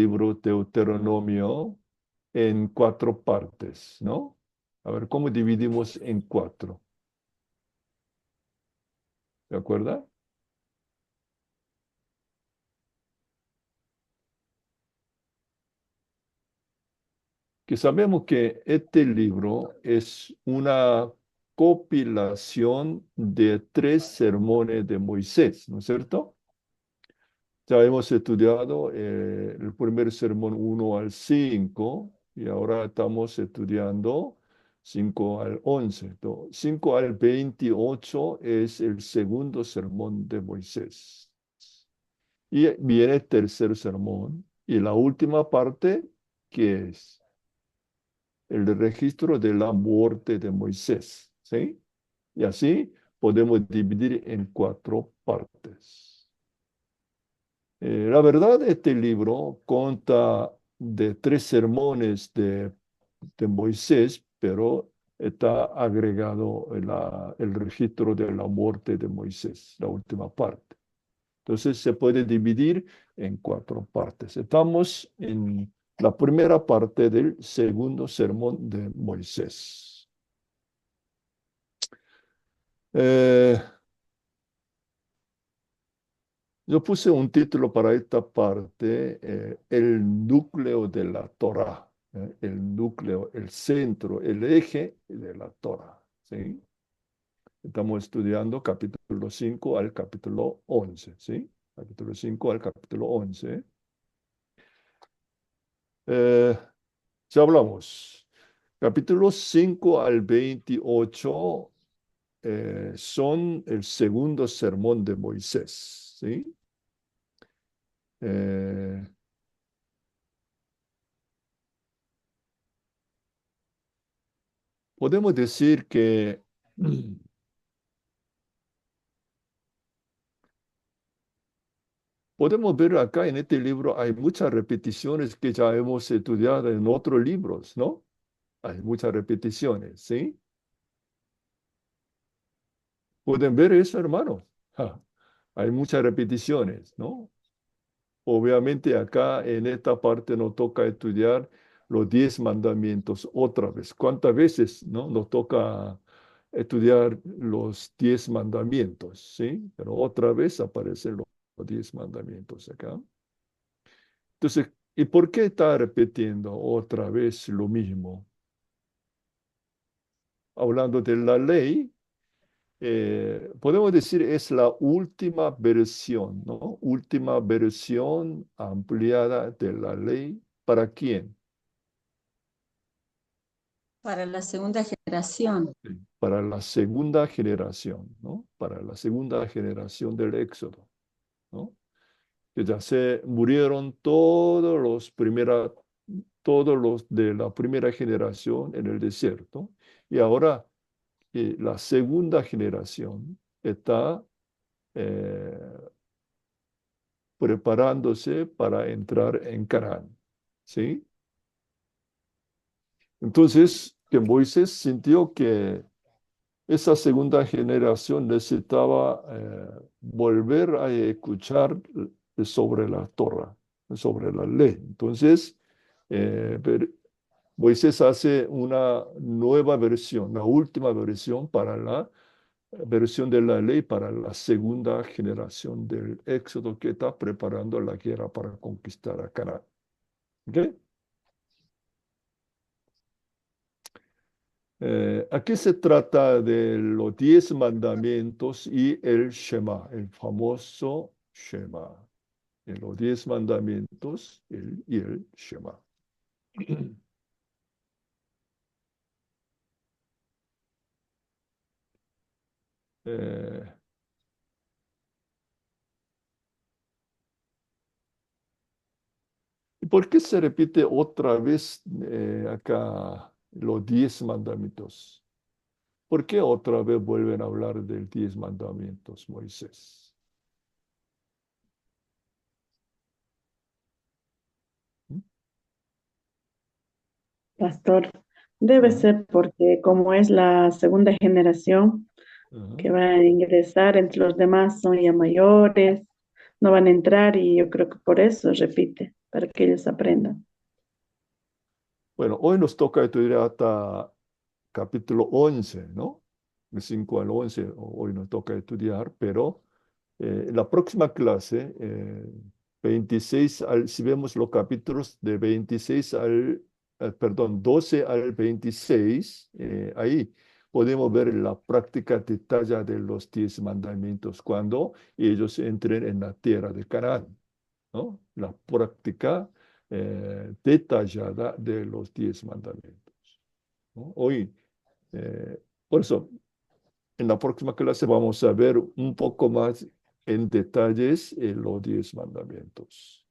libro Deuteronomio en 4 partes, ¿no? A ver, ¿cómo dividimos en 4? ¿De acuerdo? Que sabemos que este libro es una compilación de 3 sermones de Moisés, ¿no es cierto? Ya hemos estudiado el primer sermón 1 al 5 y ahora estamos estudiando 5 al 11. 5 al 28 es el segundo sermón de Moisés. Y viene el tercer sermón y la última parte, que es el registro de la muerte de Moisés, ¿sí? Y así podemos dividir en 4 partes. La verdad, este libro consta de 3 sermones de Moisés, pero está agregado el registro de la muerte de Moisés, la última parte. Entonces se puede dividir en 4 partes. Estamos en la primera parte del segundo sermón de Moisés. Eh, yo puse un título para esta parte, el núcleo de la Torá, el núcleo, el centro, el eje de la Torá, ¿sí? Estamos estudiando capítulo 5 al capítulo 11, ¿sí? Capítulo 5 al capítulo 11. Eh, ya hablamos. Capítulos 5 al 28 son el segundo sermón de Moisés, ¿sí? Eh, podemos decir que podemos ver acá en este libro hay muchas repeticiones que ya hemos estudiado en otros libros, ¿no? Hay muchas repeticiones, ¿sí? ¿Pueden ver eso, hermano? Ja, hay muchas repeticiones, ¿no? Obviamente acá en esta parte nos toca estudiar los 10 mandamientos otra vez. ¿Cuántas veces, no, nos toca estudiar los 10 mandamientos? ¿Sí? Pero otra vez aparecen los 10 mandamientos acá. Entonces, ¿y por qué está repitiendo otra vez lo mismo? Hablando de la ley, podemos decir es la última versión, ¿no? Última versión ampliada de la ley. ¿Para quién? Para la segunda generación. Sí. Para la segunda generación, ¿no? Para la segunda generación del Éxodo, ¿no? Que ya se murieron todos los de la primera generación en el desierto, y ahora la segunda generación está eh, preparándose para entrar en Canaán, ¿sí? Entonces, que Moisés sintió que esa segunda generación necesitaba volver a escuchar sobre la Torah, sobre la ley. Entonces, Moisés hace una nueva versión, la última versión para la versión de la ley para la segunda generación del Éxodo que está preparando la guerra para conquistar a Canaán. ¿Ok? Aquí se trata de los 10 mandamientos y el Shema, el famoso Shema. Los 10 mandamientos y el Shema. Eh, ¿Y por qué se repite otra vez acá los 10 mandamientos? ¿Por qué otra vez vuelven a hablar de 10 mandamientos, Moisés? ¿Mm? Pastor, debe Ajá, ser porque como es la segunda generación ajá. que va a ingresar, entre los demás son ya mayores, no van a entrar y yo creo que por eso repite. para que ellos aprendan. Bueno, hoy nos toca estudiar hasta capítulo 11, ¿no? De 5 al 11, hoy nos toca estudiar, pero la próxima clase, 26 si vemos los capítulos de 26 perdón, 12 al 26, ahí podemos ver la práctica detallada de los 10 mandamientos cuando ellos entren en la tierra de Canaán, ¿no? La práctica detallada de los 10 mandamientos, ¿no? Hoy, por eso, en la próxima clase vamos a ver un poco más en detalles los 10 mandamientos.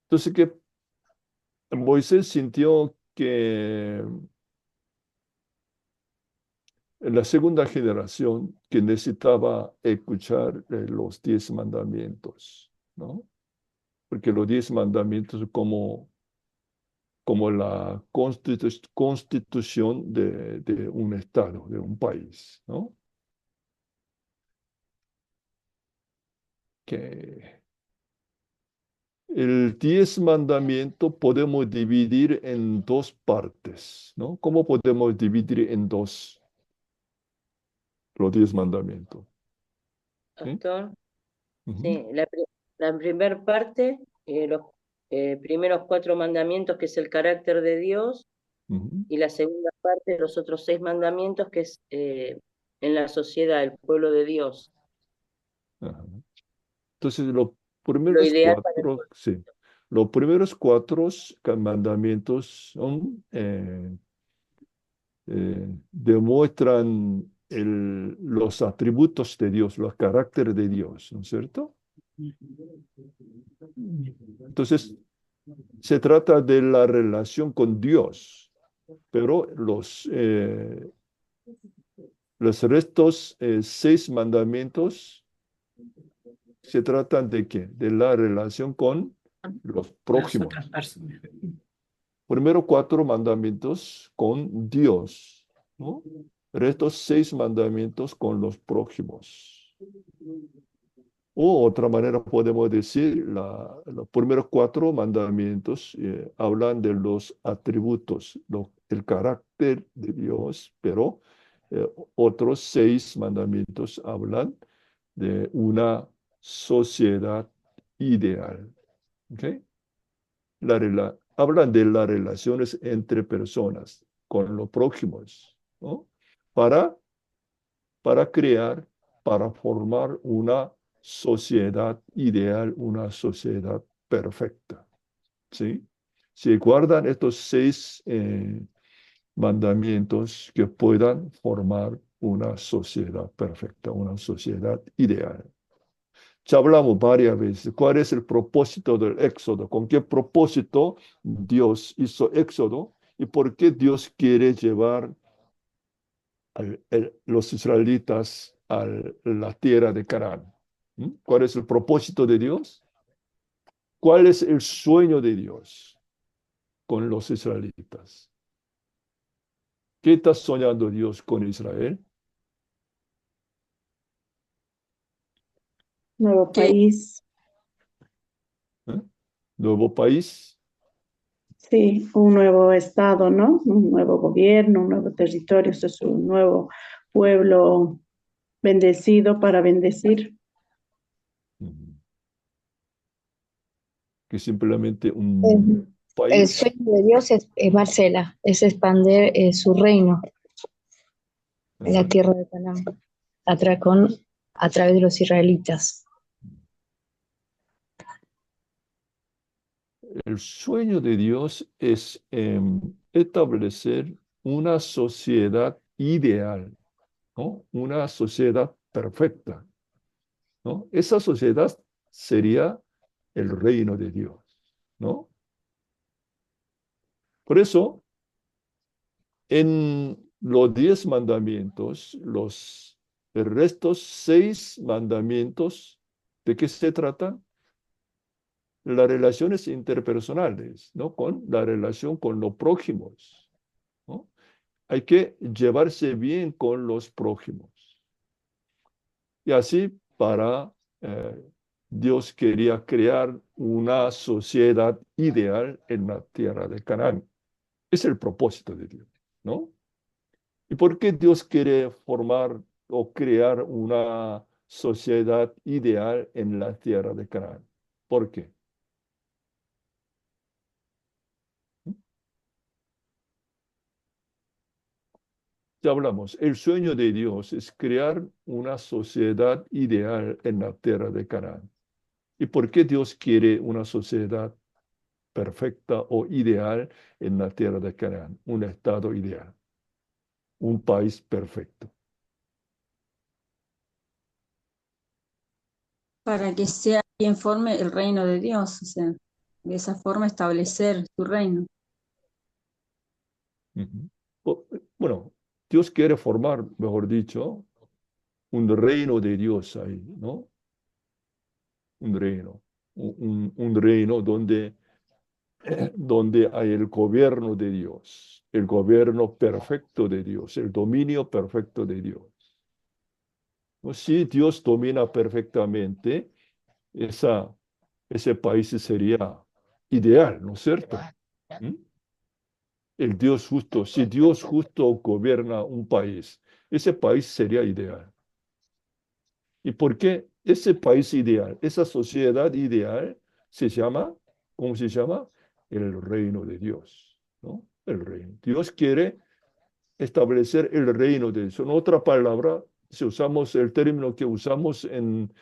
Entonces, que Moisés sintió que en la segunda generación que necesitaba escuchar los 10 mandamientos, ¿no? Porque los 10 mandamientos como la constitución de un estado, de un país, ¿no? Que el 10 mandamiento podemos dividir en dos partes, ¿no? ¿Cómo podemos dividir en dos los 10 mandamientos? ¿Sí? Pastor, Ujú, sí, la primera parte, los primeros 4 mandamientos, que es el carácter de Dios, ujú, y la segunda parte, los otros 6 mandamientos, que es en la sociedad, el pueblo de Dios. ajá. Entonces, los Lo primeros ideal para el cuatro, sí, los primeros cuatro mandamientos son, demuestran los atributos de Dios, los caracteres de Dios, ¿no es cierto? Entonces, se trata de la relación con Dios, pero los restos 6 mandamientos se tratan de qué? De la relación con los prójimos. Primero 4 mandamientos con Dios, ¿no? Restos 6 mandamientos con los prójimos. O otra manera podemos decir, los primeros 4 mandamientos hablan de los atributos, el carácter de Dios, pero otros 6 mandamientos hablan de una sociedad ideal. ¿Ok? Hablan de las relaciones entre personas con los prójimos, ¿no? Para, para crear, para formar una sociedad ideal, una sociedad perfecta, ¿sí? Si guardan estos 6 mandamientos que puedan formar una sociedad perfecta, una sociedad ideal. Ya hablamos varias veces. ¿Cuál es el propósito del Éxodo? ¿Con qué propósito Dios hizo Éxodo? ¿Y por qué Dios quiere llevar los israelitas a la tierra de Canaán? ¿Mm? ¿Cuál es el propósito de Dios? ¿Cuál es el sueño de Dios con los israelitas? ¿Qué está soñando Dios con Israel? Nuevo Que país, ¿Eh? ¿Nuevo país? sí, un nuevo estado, ¿no? Un nuevo gobierno, un nuevo territorio, eso es un nuevo pueblo bendecido para bendecir. Mm. Que simplemente El, un el país. sueño de Dios es Marcela, es expandir su reino en la Ajá. tierra de Canaán a través de los israelitas. El sueño de Dios es establecer una sociedad ideal, ¿no? Una sociedad perfecta, ¿no? Esa sociedad sería el reino de Dios, ¿no? Por eso, en los 10 mandamientos, el restos 6 mandamientos, ¿de qué se trata? Las relaciones interpersonales, ¿no? Con la relación con los prójimos, ¿no? Hay que llevarse bien con los prójimos. Y así para Dios quería crear una sociedad ideal en la tierra de Canaán. Es el propósito de Dios, ¿no? ¿Y por qué Dios quiere formar o crear una sociedad ideal en la tierra de Canaán? ¿Por qué? Ya hablamos, el sueño de Dios es crear una sociedad ideal en la tierra de Canaán. ¿Y por qué Dios quiere una sociedad perfecta o ideal en la tierra de Canaán? Un estado ideal, un país perfecto. Para que sea quien forme el reino de Dios, o sea, de esa forma establecer su reino. Ujú. Bueno, Dios quiere formar, mejor dicho, un reino de Dios ahí, ¿no? Un reino, un reino donde hay el gobierno de Dios, el gobierno perfecto de Dios, el dominio perfecto de Dios. ¿No? Si Dios domina perfectamente, ese país sería ideal, ¿no es cierto? ¿Mm? El Dios justo, si Dios justo gobierna un país, ese país sería ideal. ¿Y por qué ese país ideal, esa sociedad ideal se llama, ¿cómo se llama? El reino de Dios, ¿no? El reino. Dios quiere establecer el reino de Dios. En otra palabra, si usamos el término que usamos en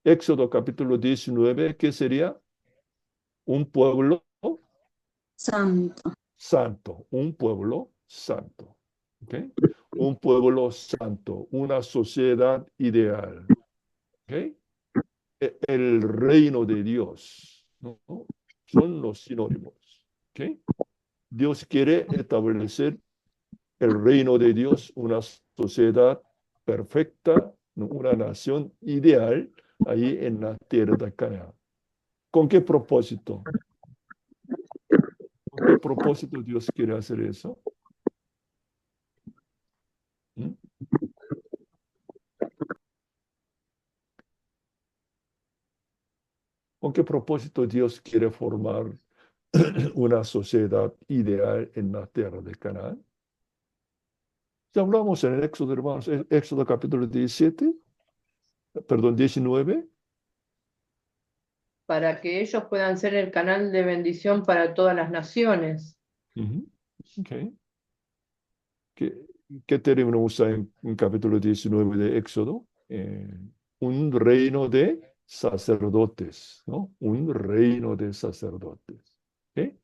Éxodo capítulo 19, ¿qué sería? Un pueblo Santo. santo, un pueblo santo. ¿Ok? Un pueblo santo, una sociedad ideal. ¿Ok? El reino de Dios, ¿no? Son los sinónimos. ¿Ok? Dios quiere establecer el reino de Dios, una sociedad perfecta, ¿no? Una nación ideal ahí en la tierra de Canaán. ¿Con qué propósito? ¿Con qué propósito Dios quiere hacer eso? ¿Mm? ¿Con qué propósito Dios quiere formar una sociedad ideal en la tierra de Canaán? Ya hablamos en el Éxodo, hermanos, Éxodo capítulo 17, perdón, 19. Para que ellos puedan ser el canal de bendición para todas las naciones. Ujú. Ok. ¿Qué, qué término usa en capítulo 19 de Éxodo? Un reino de sacerdotes, ¿no? Un reino de sacerdotes. ¿Ok?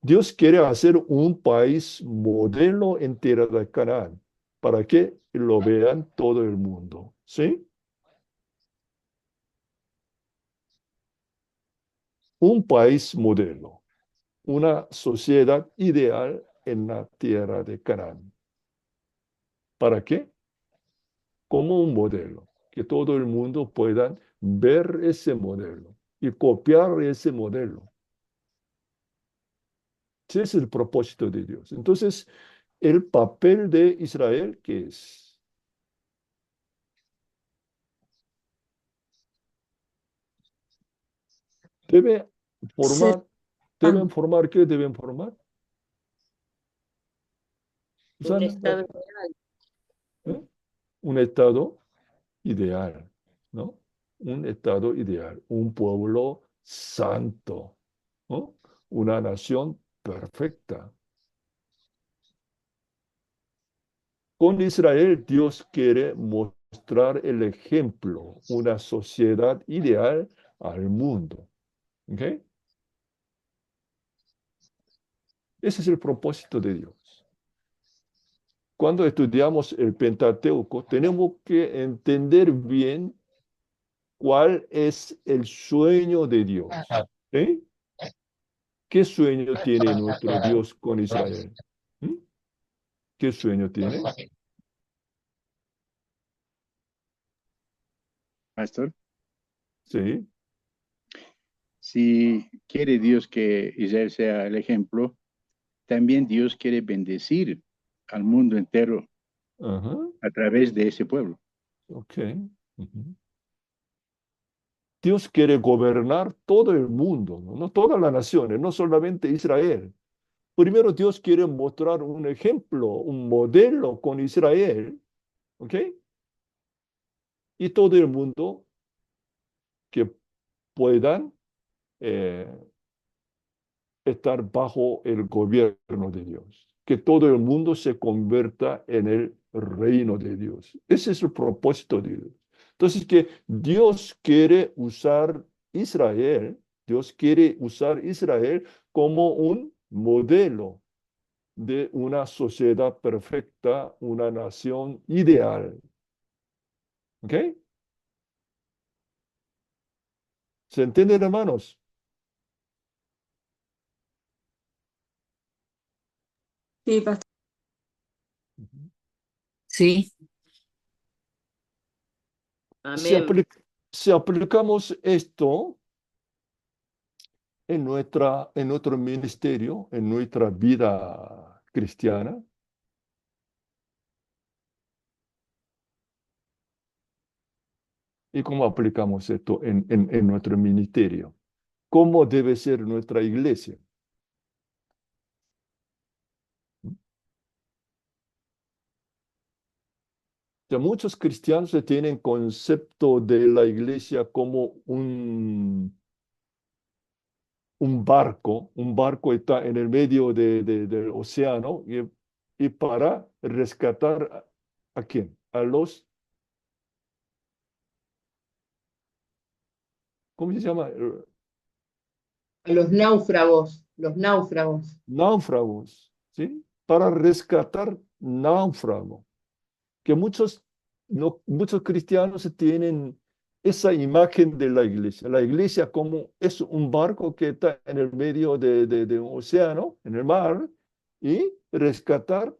Dios quiere hacer un país modelo en tierra de Canaán para que lo vean todo el mundo, ¿sí? Un país modelo, una sociedad ideal en la tierra de Canaán. ¿Para qué? Como un modelo, que todo el mundo pueda ver ese modelo y copiar ese modelo. Ese es el propósito de Dios. Entonces, el papel de Israel, ¿qué es? Debe Ser formar, pan. deben formar, ¿qué deben formar? Un Susana, estado ideal. ¿eh? Un estado ideal, ¿no? Un estado ideal, un pueblo santo, ¿no? Una nación perfecta. Con Israel, Dios quiere mostrar el ejemplo, una sociedad ideal al mundo. ¿Ok? Ese es el propósito de Dios. Cuando estudiamos el Pentateuco, tenemos que entender bien cuál es el sueño de Dios. ¿Eh? ¿Qué sueño tiene nuestro Dios con Israel? ¿Mm? ¿Qué sueño tiene? Pastor, Sí. si quiere Dios que Israel sea el ejemplo, también Dios quiere bendecir al mundo entero Ajá. a través de ese pueblo. Ok. Ujú. Dios quiere gobernar todo el mundo, ¿no? No todas las naciones, no solamente Israel. Primero Dios quiere mostrar un ejemplo, un modelo con Israel, ¿ok? Y todo el mundo que puedan eh, estar bajo el gobierno de Dios. Que todo el mundo se convierta en el reino de Dios. Ese es el propósito de Dios. Entonces, que Dios quiere usar Israel, Dios quiere usar Israel como un modelo de una sociedad perfecta, una nación ideal. ¿Ok? ¿Se entienden, hermanos? Sí, pastor. Sí, Si, Amén. si aplicamos esto en nuestro ministerio, en nuestra vida cristiana, ¿y cómo aplicamos esto en nuestro ministerio? ¿Cómo debe ser nuestra iglesia? O sea, muchos cristianos tienen concepto de la iglesia como un barco está en el medio del océano y para rescatar ¿a quién? A los, ¿cómo se llama? A los náufragos. Náufragos, ¿sí? Para rescatar náufragos. Que muchos, no, muchos cristianos tienen esa imagen de la iglesia como es un barco que está en el medio de un océano, en el mar, y rescatar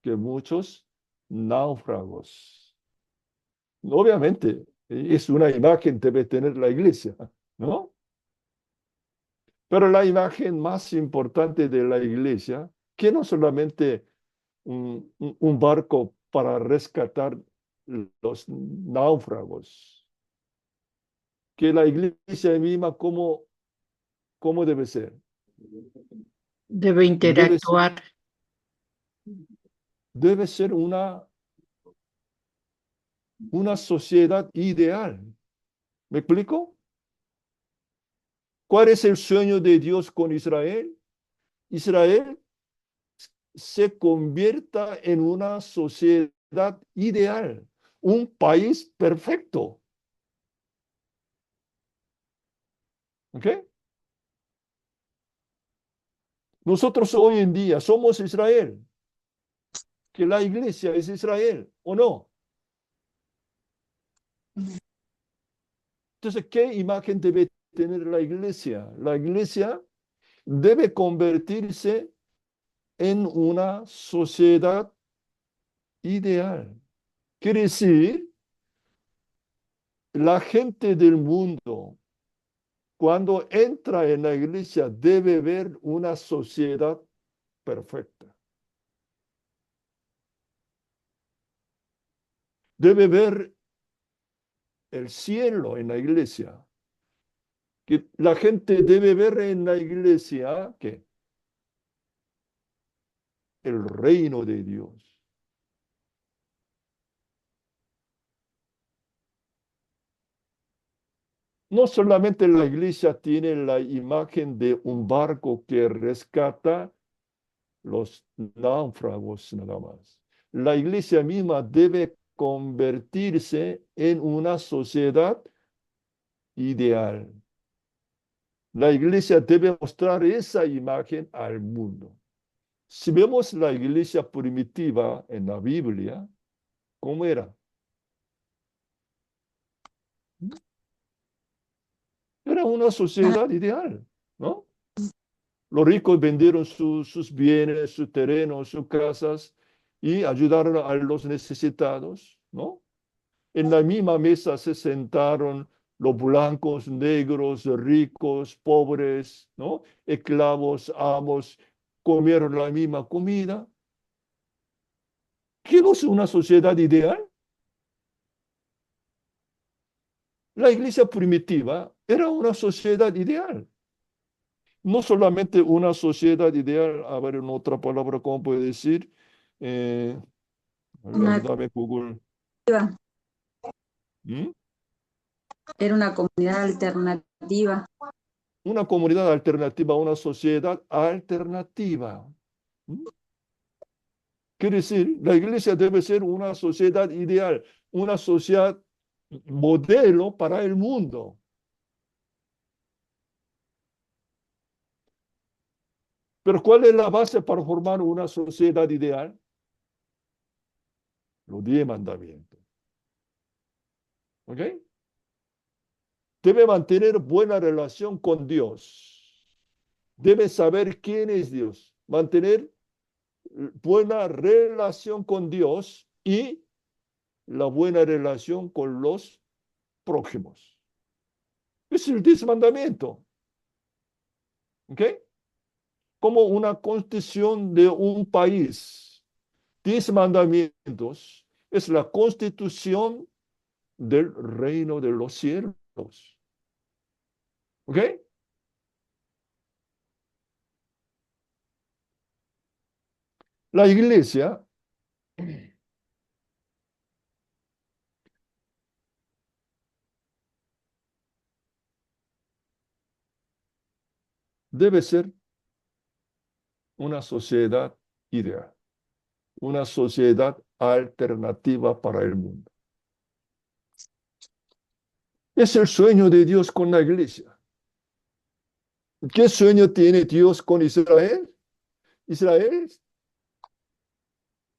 que muchos náufragos. Obviamente, es una imagen que debe tener la iglesia, ¿no? Pero la imagen más importante de la iglesia, que no solamente un barco para rescatar los náufragos, que la iglesia misma, ¿cómo debe ser? debe Debe, interactuar. debe ser una sociedad ideal. ¿Me explico? ¿Cuál es el sueño de Dios con Israel? Israel se convierta en una sociedad ideal, un país perfecto. ¿Ok? Nosotros hoy en día somos Israel, que la iglesia es Israel, ¿o no? Entonces, ¿qué imagen debe tener la iglesia? La iglesia debe convertirse en una sociedad ideal. Quiere decir, la gente del mundo, cuando entra en la iglesia, debe ver una sociedad perfecta. Debe ver el cielo en la iglesia. Que la gente debe ver en la iglesia que el reino de Dios. No solamente la iglesia tiene la imagen de un barco que rescata los náufragos nada más. La iglesia misma debe convertirse en una sociedad ideal. La iglesia debe mostrar esa imagen al mundo. Si vemos la iglesia primitiva en la Biblia, ¿cómo era? Era una sociedad ideal, ¿no? Los ricos vendieron sus bienes, sus terrenos, sus casas y ayudaron a los necesitados, ¿no? En la misma mesa se sentaron los blancos, negros, ricos, pobres, ¿no? Esclavos, amos, comieron la misma comida. ¿Qué no es una sociedad ideal? La iglesia primitiva era una sociedad ideal. No solamente una sociedad ideal, a ver, en otra palabra, ¿cómo puede decir? Una Ayúdame, Google. ¿Mm? Era una comunidad alternativa. Una comunidad alternativa, una sociedad alternativa. ¿Mm? Quiere decir, la iglesia debe ser una sociedad ideal, una sociedad modelo para el mundo. Pero ¿cuál es la base para formar una sociedad ideal? Los 10 mandamientos. ¿Ok? Debe mantener buena relación con Dios. Debe saber quién es Dios. Mantener buena relación con Dios y la buena relación con los prójimos. Es el 10 mandamiento. ¿Ok? Como una constitución de un país. 10 mandamientos es la constitución del reino de los cielos. ¿Ok? La iglesia debe ser una sociedad ideal, una sociedad alternativa para el mundo. Es el sueño de Dios con la iglesia. ¿Qué sueño tiene Dios con Israel? Israel,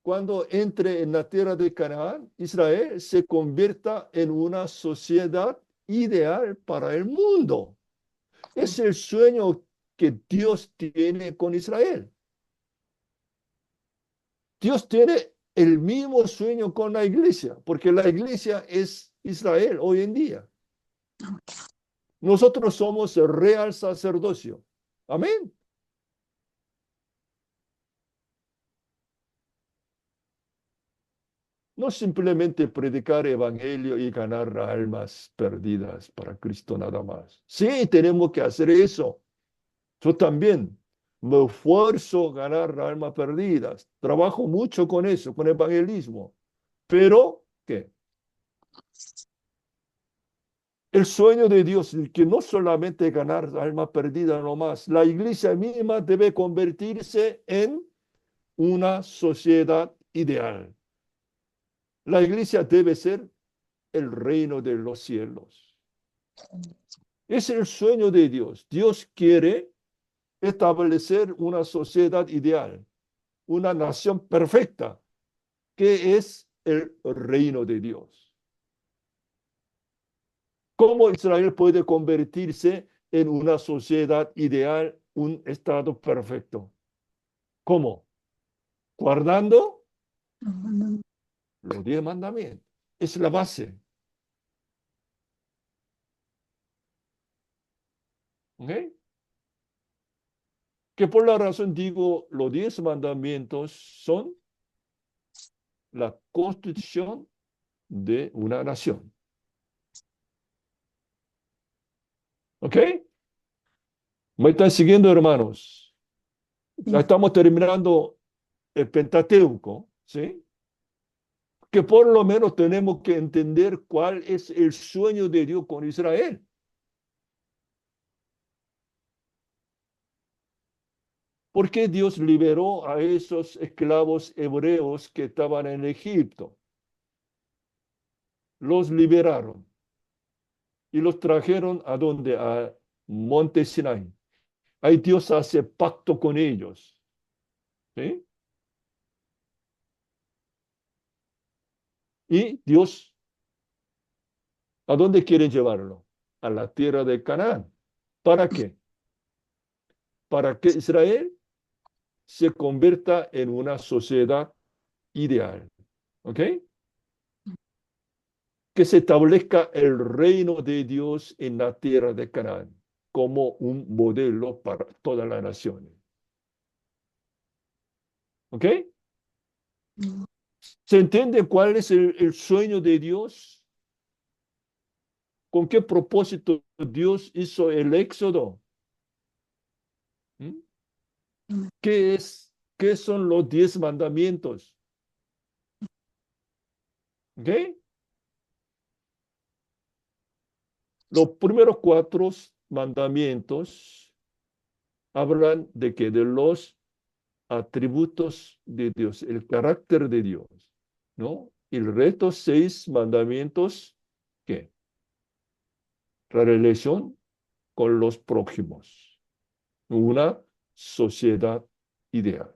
cuando entre en la tierra de Canaán, Israel se convierta en una sociedad ideal para el mundo. Es el sueño que Dios tiene con Israel. Dios tiene el mismo sueño con la iglesia, porque la iglesia es Israel hoy en día. Nosotros somos el real sacerdocio. Amén. No simplemente predicar evangelio y ganar almas perdidas para Cristo nada más. Sí, tenemos que hacer eso. Yo también me esfuerzo a ganar almas perdidas. Trabajo mucho con eso, con evangelismo. Pero, ¿qué? El sueño de Dios es que no solamente ganar almas perdidas nomás, la iglesia misma debe convertirse en una sociedad ideal. La iglesia debe ser el reino de los cielos. Es el sueño de Dios. Dios quiere establecer una sociedad ideal, una nación perfecta, que es el reino de Dios. ¿Cómo Israel puede convertirse en una sociedad ideal, un estado perfecto? ¿Cómo? Guardando los 10 mandamientos. Es la base. ¿Ok? Que por la razón digo, los 10 mandamientos son la constitución de una nación. ¿Ok? ¿Me están siguiendo, hermanos? Ya estamos terminando el Pentateuco, ¿sí? Que por lo menos tenemos que entender cuál es el sueño de Dios con Israel. ¿Por qué Dios liberó a esos esclavos hebreos que estaban en Egipto? Los liberaron y los trajeron a donde, a Monte Sinai. Ahí Dios hace pacto con ellos. ¿Sí? Y Dios, ¿a dónde quieren llevarlo? A la tierra de Canaán. ¿Para qué? Para que Israel se convierta en una sociedad ideal. ¿Ok? Que se establezca el reino de Dios en la tierra de Canaán como un modelo para todas las naciones. ¿Ok? ¿Se entiende cuál es el sueño de Dios? ¿Con qué propósito Dios hizo el éxodo? ¿Mm? ¿Qué son los 10 mandamientos? ¿Ok? Los primeros 4 mandamientos hablan de que de los atributos de Dios, el carácter de Dios, ¿no? Y el resto 6 mandamientos, ¿qué? La relación con los prójimos, una sociedad ideal.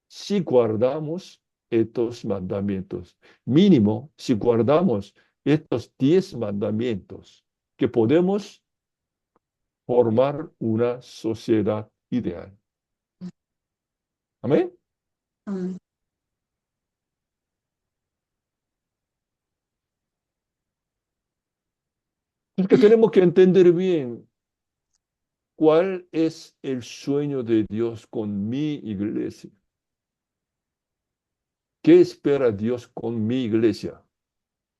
Si guardamos estos mandamientos, mínimo, si guardamos estos 10 mandamientos, que podemos formar una sociedad ideal. Amén. Amén. Es que tenemos que entender bien cuál es el sueño de Dios con mi iglesia. ¿Qué espera Dios con mi iglesia?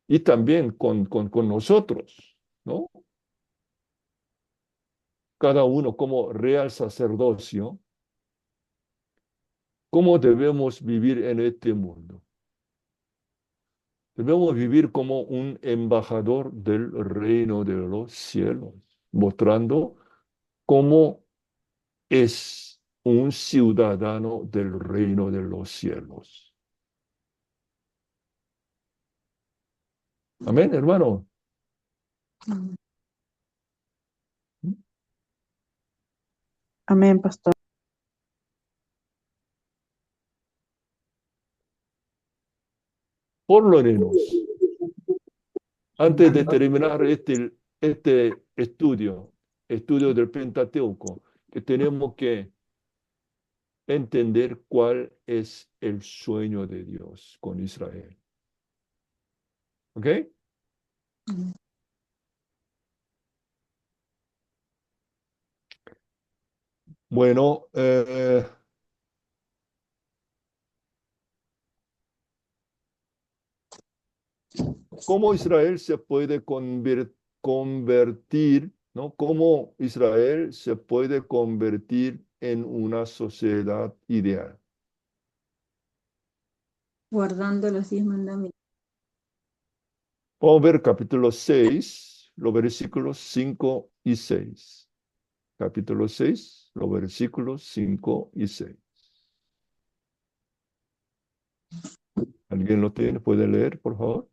Y también con nosotros, ¿no? Cada uno como real sacerdocio, ¿cómo debemos vivir en este mundo? Debemos vivir como un embajador del reino de los cielos, mostrando cómo es un ciudadano del reino de los cielos. Amén, hermano. Amén. Amén, pastor. Por lo menos, antes de terminar este estudio del Pentateuco, que tenemos que entender cuál es el sueño de Dios con Israel. ¿Ok? Amén. Bueno, ¿cómo Israel se puede convertir, ¿no? ¿Cómo Israel se puede convertir en una sociedad ideal? Guardando los 10 mandamientos. Vamos a ver capítulo 6, los versículos 5 y 6. Capítulo 6, los versículos 5 y 6. ¿Alguien lo tiene? ¿Puede leer, por favor?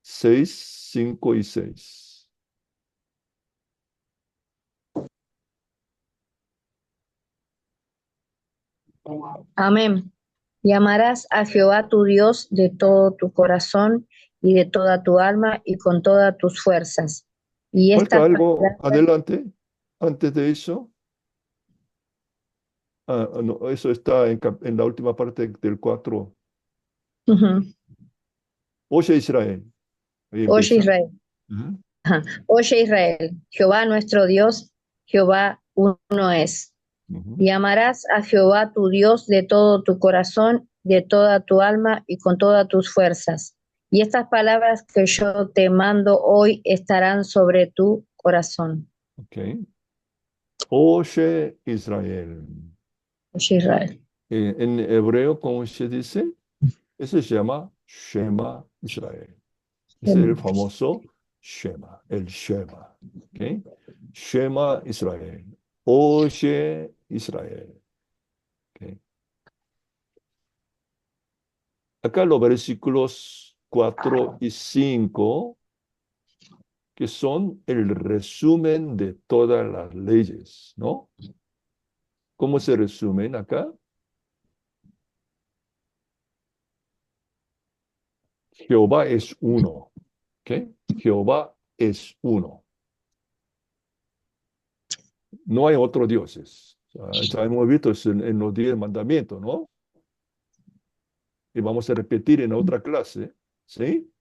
6, 5 y 6. Amén. Y amarás a Jehová tu Dios de todo tu corazón y de toda tu alma y con todas tus fuerzas. Y Falta estas algo palabras, adelante, antes de eso. No, eso está en la última parte del 4. ujú. Oye Israel. Ahí Oye empieza. Israel, Ujú, ajá. Oye Israel, Jehová nuestro Dios, Jehová uno es. ujú. Y amarás a Jehová tu Dios de todo tu corazón, de toda tu alma y con todas tus fuerzas. Y estas palabras que yo te mando hoy estarán sobre tu corazón. Ok. Oye Israel. Oye Israel. En hebreo, ¿cómo se dice? Ese se llama Shema Israel. Ese es el famoso Shema, el Shema. ¿Ok? Shema Israel. Oye Israel. ¿Ok? Acá los versículos 4 y 5, que son el resumen de todas las leyes, ¿no? ¿Cómo se resumen acá? Jehová es uno. ¿Ok? Jehová es uno. No hay otros dioses. Ya hemos visto eso en los 10 mandamientos, ¿no? Y vamos a repetir en otra clase, ¿sí?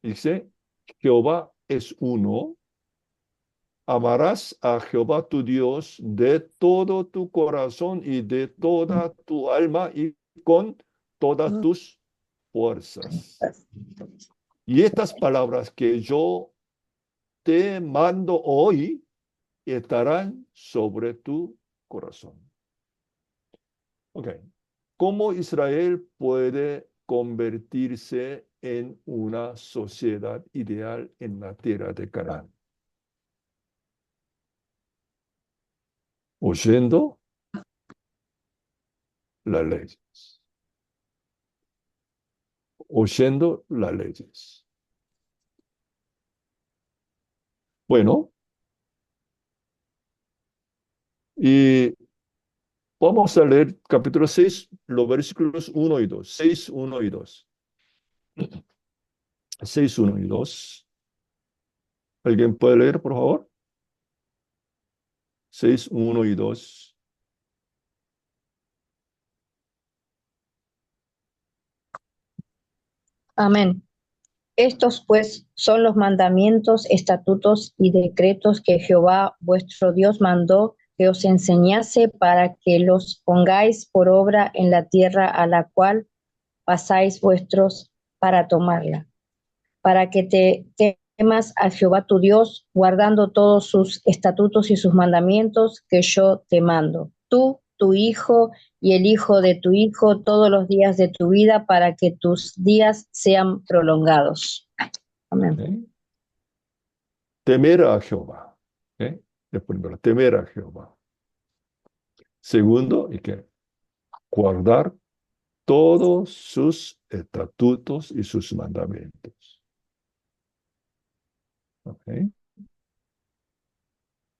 Dice, Jehová es uno. Amarás a Jehová tu Dios de todo tu corazón y de toda tu alma y con todas tus fuerzas. Y estas palabras que yo te mando hoy estarán sobre tu corazón. Ok. ¿Cómo Israel puede convertirse en una sociedad ideal en la tierra de Canaán? Oyendo las leyes. Oyendo las leyes. Bueno, y vamos a leer capítulo 6, los versículos 1 y 2. 6, 1 y 2. 6, 1 y 2. ¿Alguien puede leer, por favor? 6, 1 y 2. Amén. Estos pues son los mandamientos, estatutos y decretos que Jehová vuestro Dios mandó que os enseñase para que los pongáis por obra en la tierra a la cual pasáis vuestros para tomarla, para que te temas a Jehová tu Dios, guardando todos sus estatutos y sus mandamientos que yo te mando. Tú, tu hijo y el hijo de tu hijo todos los días de tu vida, para que tus días sean prolongados. Amén. ¿Okay? Temer a Jehová. ¿Okay? El primero, temer a Jehová. Segundo, y que guardar todos sus estatutos y sus mandamientos. ¿Okay?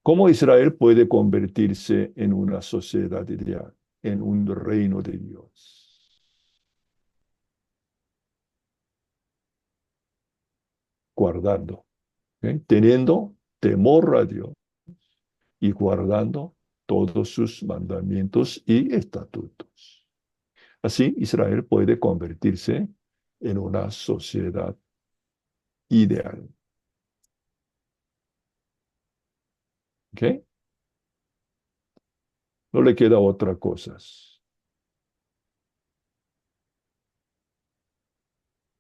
¿Cómo Israel puede convertirse en una sociedad ideal, en un reino de Dios? Guardando, ¿okay? Teniendo temor a Dios y guardando todos sus mandamientos y estatutos. Así, Israel puede convertirse en una sociedad ideal. ¿Ok? No le queda otra cosa.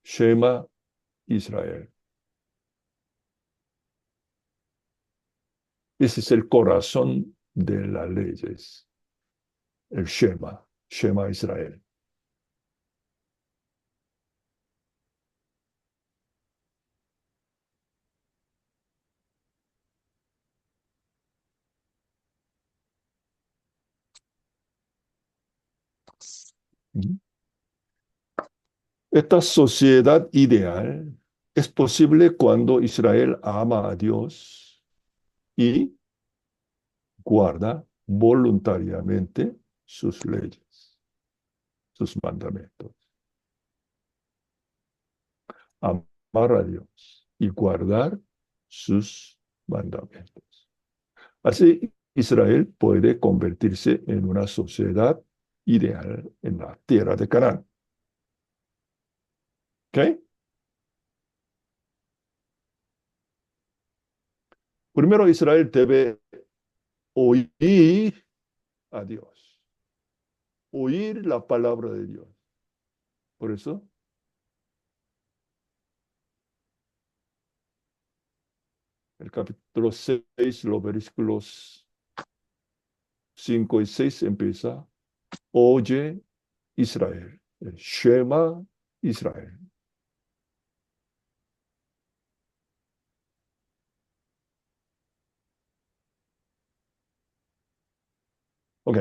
Shema Israel. Ese es el corazón de las leyes. El Shema, Shema Israel. Esta sociedad ideal es posible cuando Israel ama a Dios y guarda voluntariamente sus leyes, sus mandamientos. Amar a Dios y guardar sus mandamientos. Así, Israel puede convertirse en una sociedad ideal en la tierra de Canaán. ¿Ok? Primero, Israel debe oír a Dios, oír la palabra de Dios. Por eso, el capítulo 6, los versículos 5 y 6 empieza, oye Israel, el Shema Israel. Ok,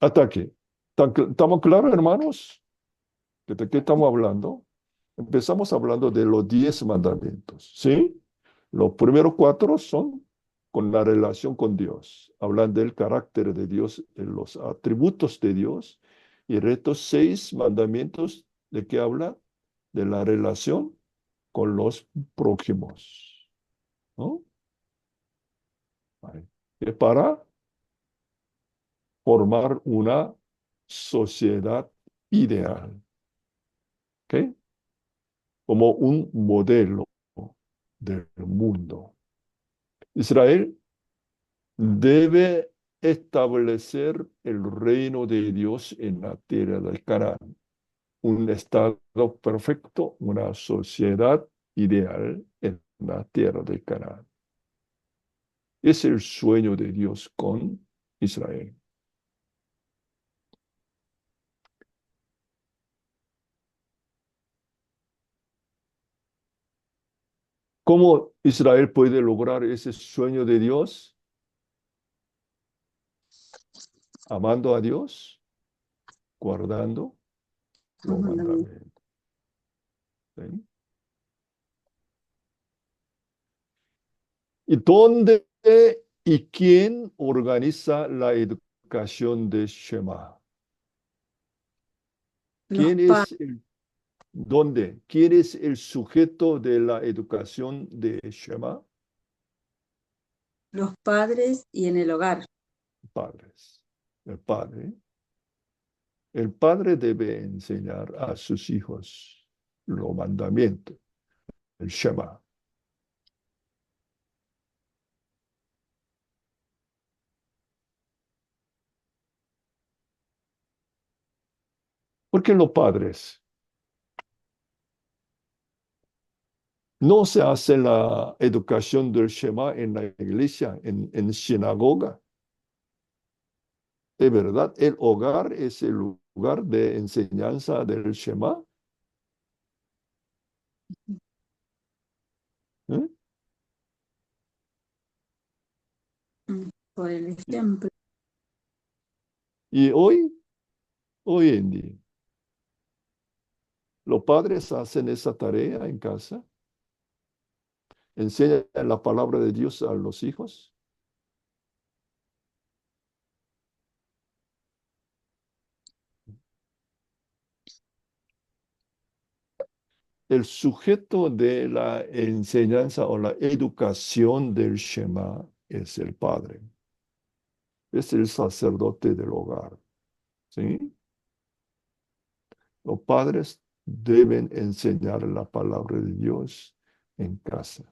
hasta aquí. ¿Estamos claros, hermanos? ¿De qué estamos hablando? Empezamos hablando de los 10 mandamientos, ¿sí? Los primeros 4 son con la relación con Dios. Hablan del carácter de Dios, de los atributos de Dios. Y el resto 6 mandamientos, ¿de qué habla? De la relación con los prójimos, ¿no? Es para formar una sociedad ideal, ¿ok? Como un modelo del mundo. Israel debe establecer el reino de Dios en la tierra del Canaán, un estado perfecto, una sociedad ideal en la tierra de Canaán. Es el sueño de Dios con Israel. ¿Cómo Israel puede lograr ese sueño de Dios? Amando a Dios, guardando Los los mandamientos. mandamientos. ¿Sí? ¿Y dónde y quién organiza la educación de Shema? Los, ¿Quién pa- es dónde? ¿Quién es el sujeto de la educación de Shema? los padres y en el hogar. Padres. El padre. El padre debe enseñar a sus hijos los mandamientos, el Shema. Porque los padres no se hace la educación del Shema en la iglesia, en sinagoga. De verdad, el hogar es el lugar de enseñanza del Shema. ¿Eh? Por el ejemplo. Y hoy en día, los padres hacen esa tarea en casa, enseñan la palabra de Dios a los hijos. El sujeto de la enseñanza o la educación del Shema es el padre, es el sacerdote del hogar. ¿Sí? Los padres deben enseñar la palabra de Dios en casa.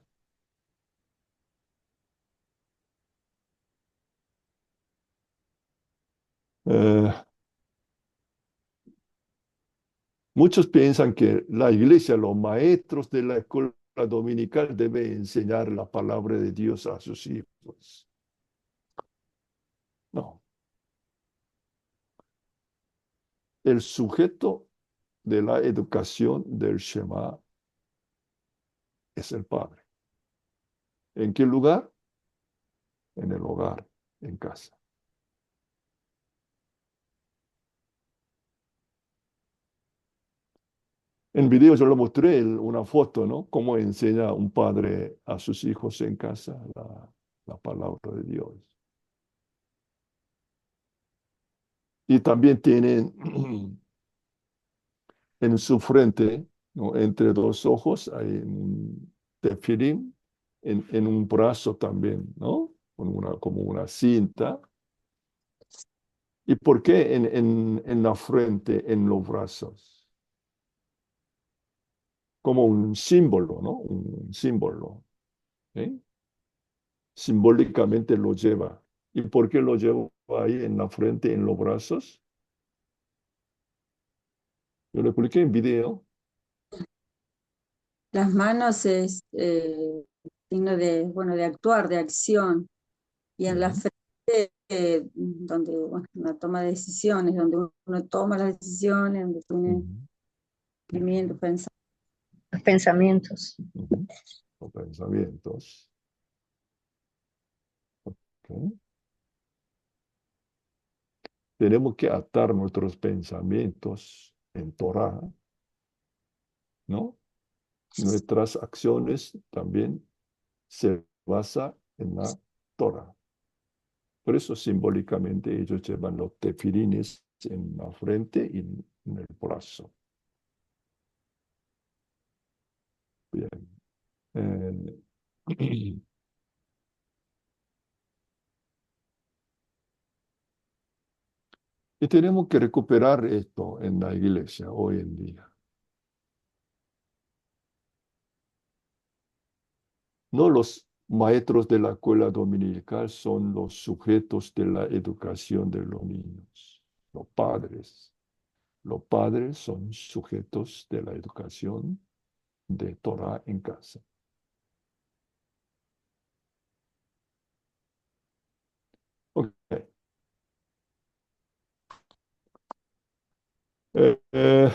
Eh, Muchos piensan que la iglesia, los maestros de la escuela dominical deben enseñar la palabra de Dios a sus hijos. No. El sujeto de la educación del Shema es el padre. ¿En qué lugar? En el hogar, en casa. En video yo le mostré una foto, ¿no? Cómo enseña un padre a sus hijos en casa la palabra de Dios. Y también tienen en su frente, ¿no? Entre dos ojos, hay un tefilim, en un brazo también, ¿no? Como una cinta. ¿Y por qué en la frente, en los brazos? Como un símbolo, ¿no? Un símbolo. ¿Sí? Simbólicamente lo lleva. ¿Y por qué lo lleva ahí en la frente, en los brazos? Yo le expliqué en video. Las manos es signo de, bueno, de actuar, de acción. Y en la Ujú, frente, donde, bueno, una toma de decisiones, donde uno toma las decisiones, donde tiene ujú, sentimientos, Los pensamientos. ujú. Los pensamientos. ¿Ok? Tenemos que atar nuestros pensamientos en Torah, ¿no? Nuestras acciones también se basan en la Torah. Por eso simbólicamente ellos llevan los tefilines en la frente y en el brazo. Bien. Eh, y tenemos que recuperar esto en la iglesia hoy en día. No los maestros de la escuela dominical son los sujetos de la educación de los niños, los padres. Los padres son sujetos de la educación de Torah en casa. Ok. Eh, eh,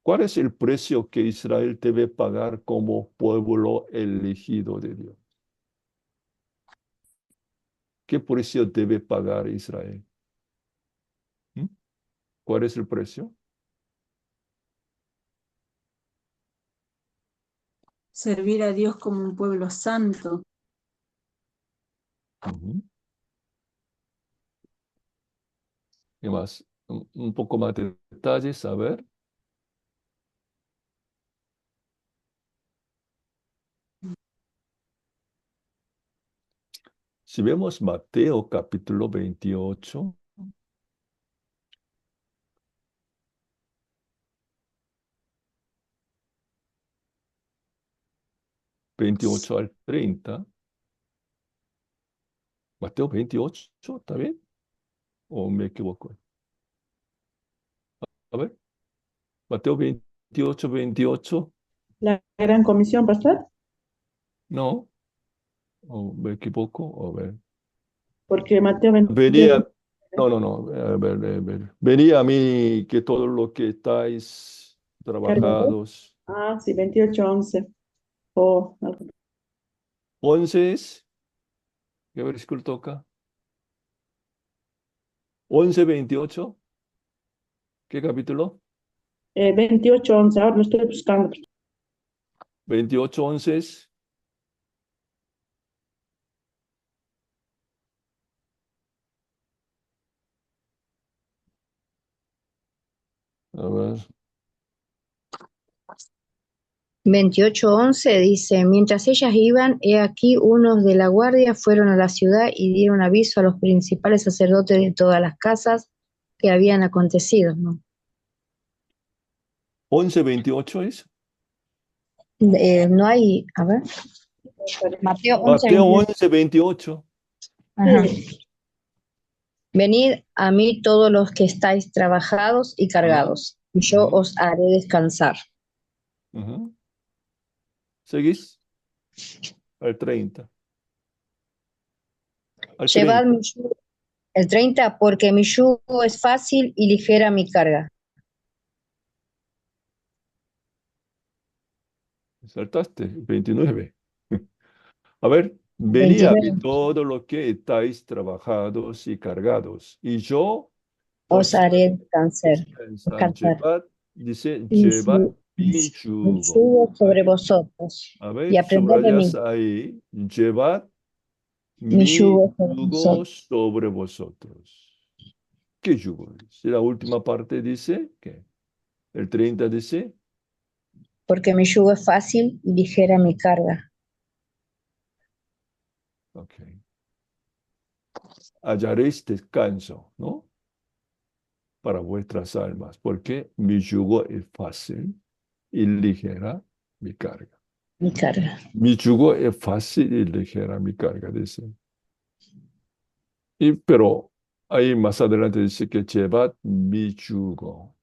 ¿Cuál es el precio que Israel debe pagar como pueblo elegido de Dios? ¿Qué precio debe pagar Israel? ¿Mm? ¿Cuál es el precio? Servir a Dios como un pueblo santo. Ujú. ¿Qué más? Un poco más de detalles, a ver. Si vemos Mateo capítulo 28, 28 al 30, Mateo 28, ¿está bien? ¿O me equivoco? A ver, Mateo 28, 28, La gran comisión, pastor, no, ¿o me equivoco? A ver. porque Mateo 28, Venía, no, a ver, a ver. Venía a mí que todo lo que estáis cargador. trabajados. Ah, sí, 28, 11. Oh, algo. 11 es, ¿qué versículo toca? 11, 28, ¿qué capítulo? 28, 11. Ahora lo estoy buscando. 28, 11 es, a ver, 28:11 dice, mientras ellas iban, he aquí unos de la guardia fueron a la ciudad y dieron aviso a los principales sacerdotes de todas las casas que habían acontecido, ¿no? 11, 28 es. No hay, a ver, Mateo 11, Mateo 28. 11, 28. Ajá. Sí, Venid a mí todos los que estáis trabajados y cargados, y yo Ujú, os haré descansar. ujú. ¿Seguís? Al 30. Al Llevad 30. mi yugo, el 30, porque mi yugo es fácil y ligera mi carga. Saltaste. 29. A ver, venid a mí 29, todo lo que estáis trabajados y cargados, y yo os os haré descansar. descansar. descansar. Llevad, dice, Y llevad su, mi mi yugo. yugo sobre Ahí. vosotros, A y ver, aprended de subrayas mí, ahí, llevad mi mi yugo sobre yugo vosotros, sobre vosotros. ¿Qué yugo es? Y la última parte dice que el 30 dice, porque mi yugo es fácil y ligera mi carga. ok, hallaréis descanso, ¿no? Para vuestras almas, porque mi yugo es fácil y ligera mi carga. Mi carga. Mi yugo es fácil y ligera mi carga, dice. Pero ahí más adelante dice que llevad mi yugo.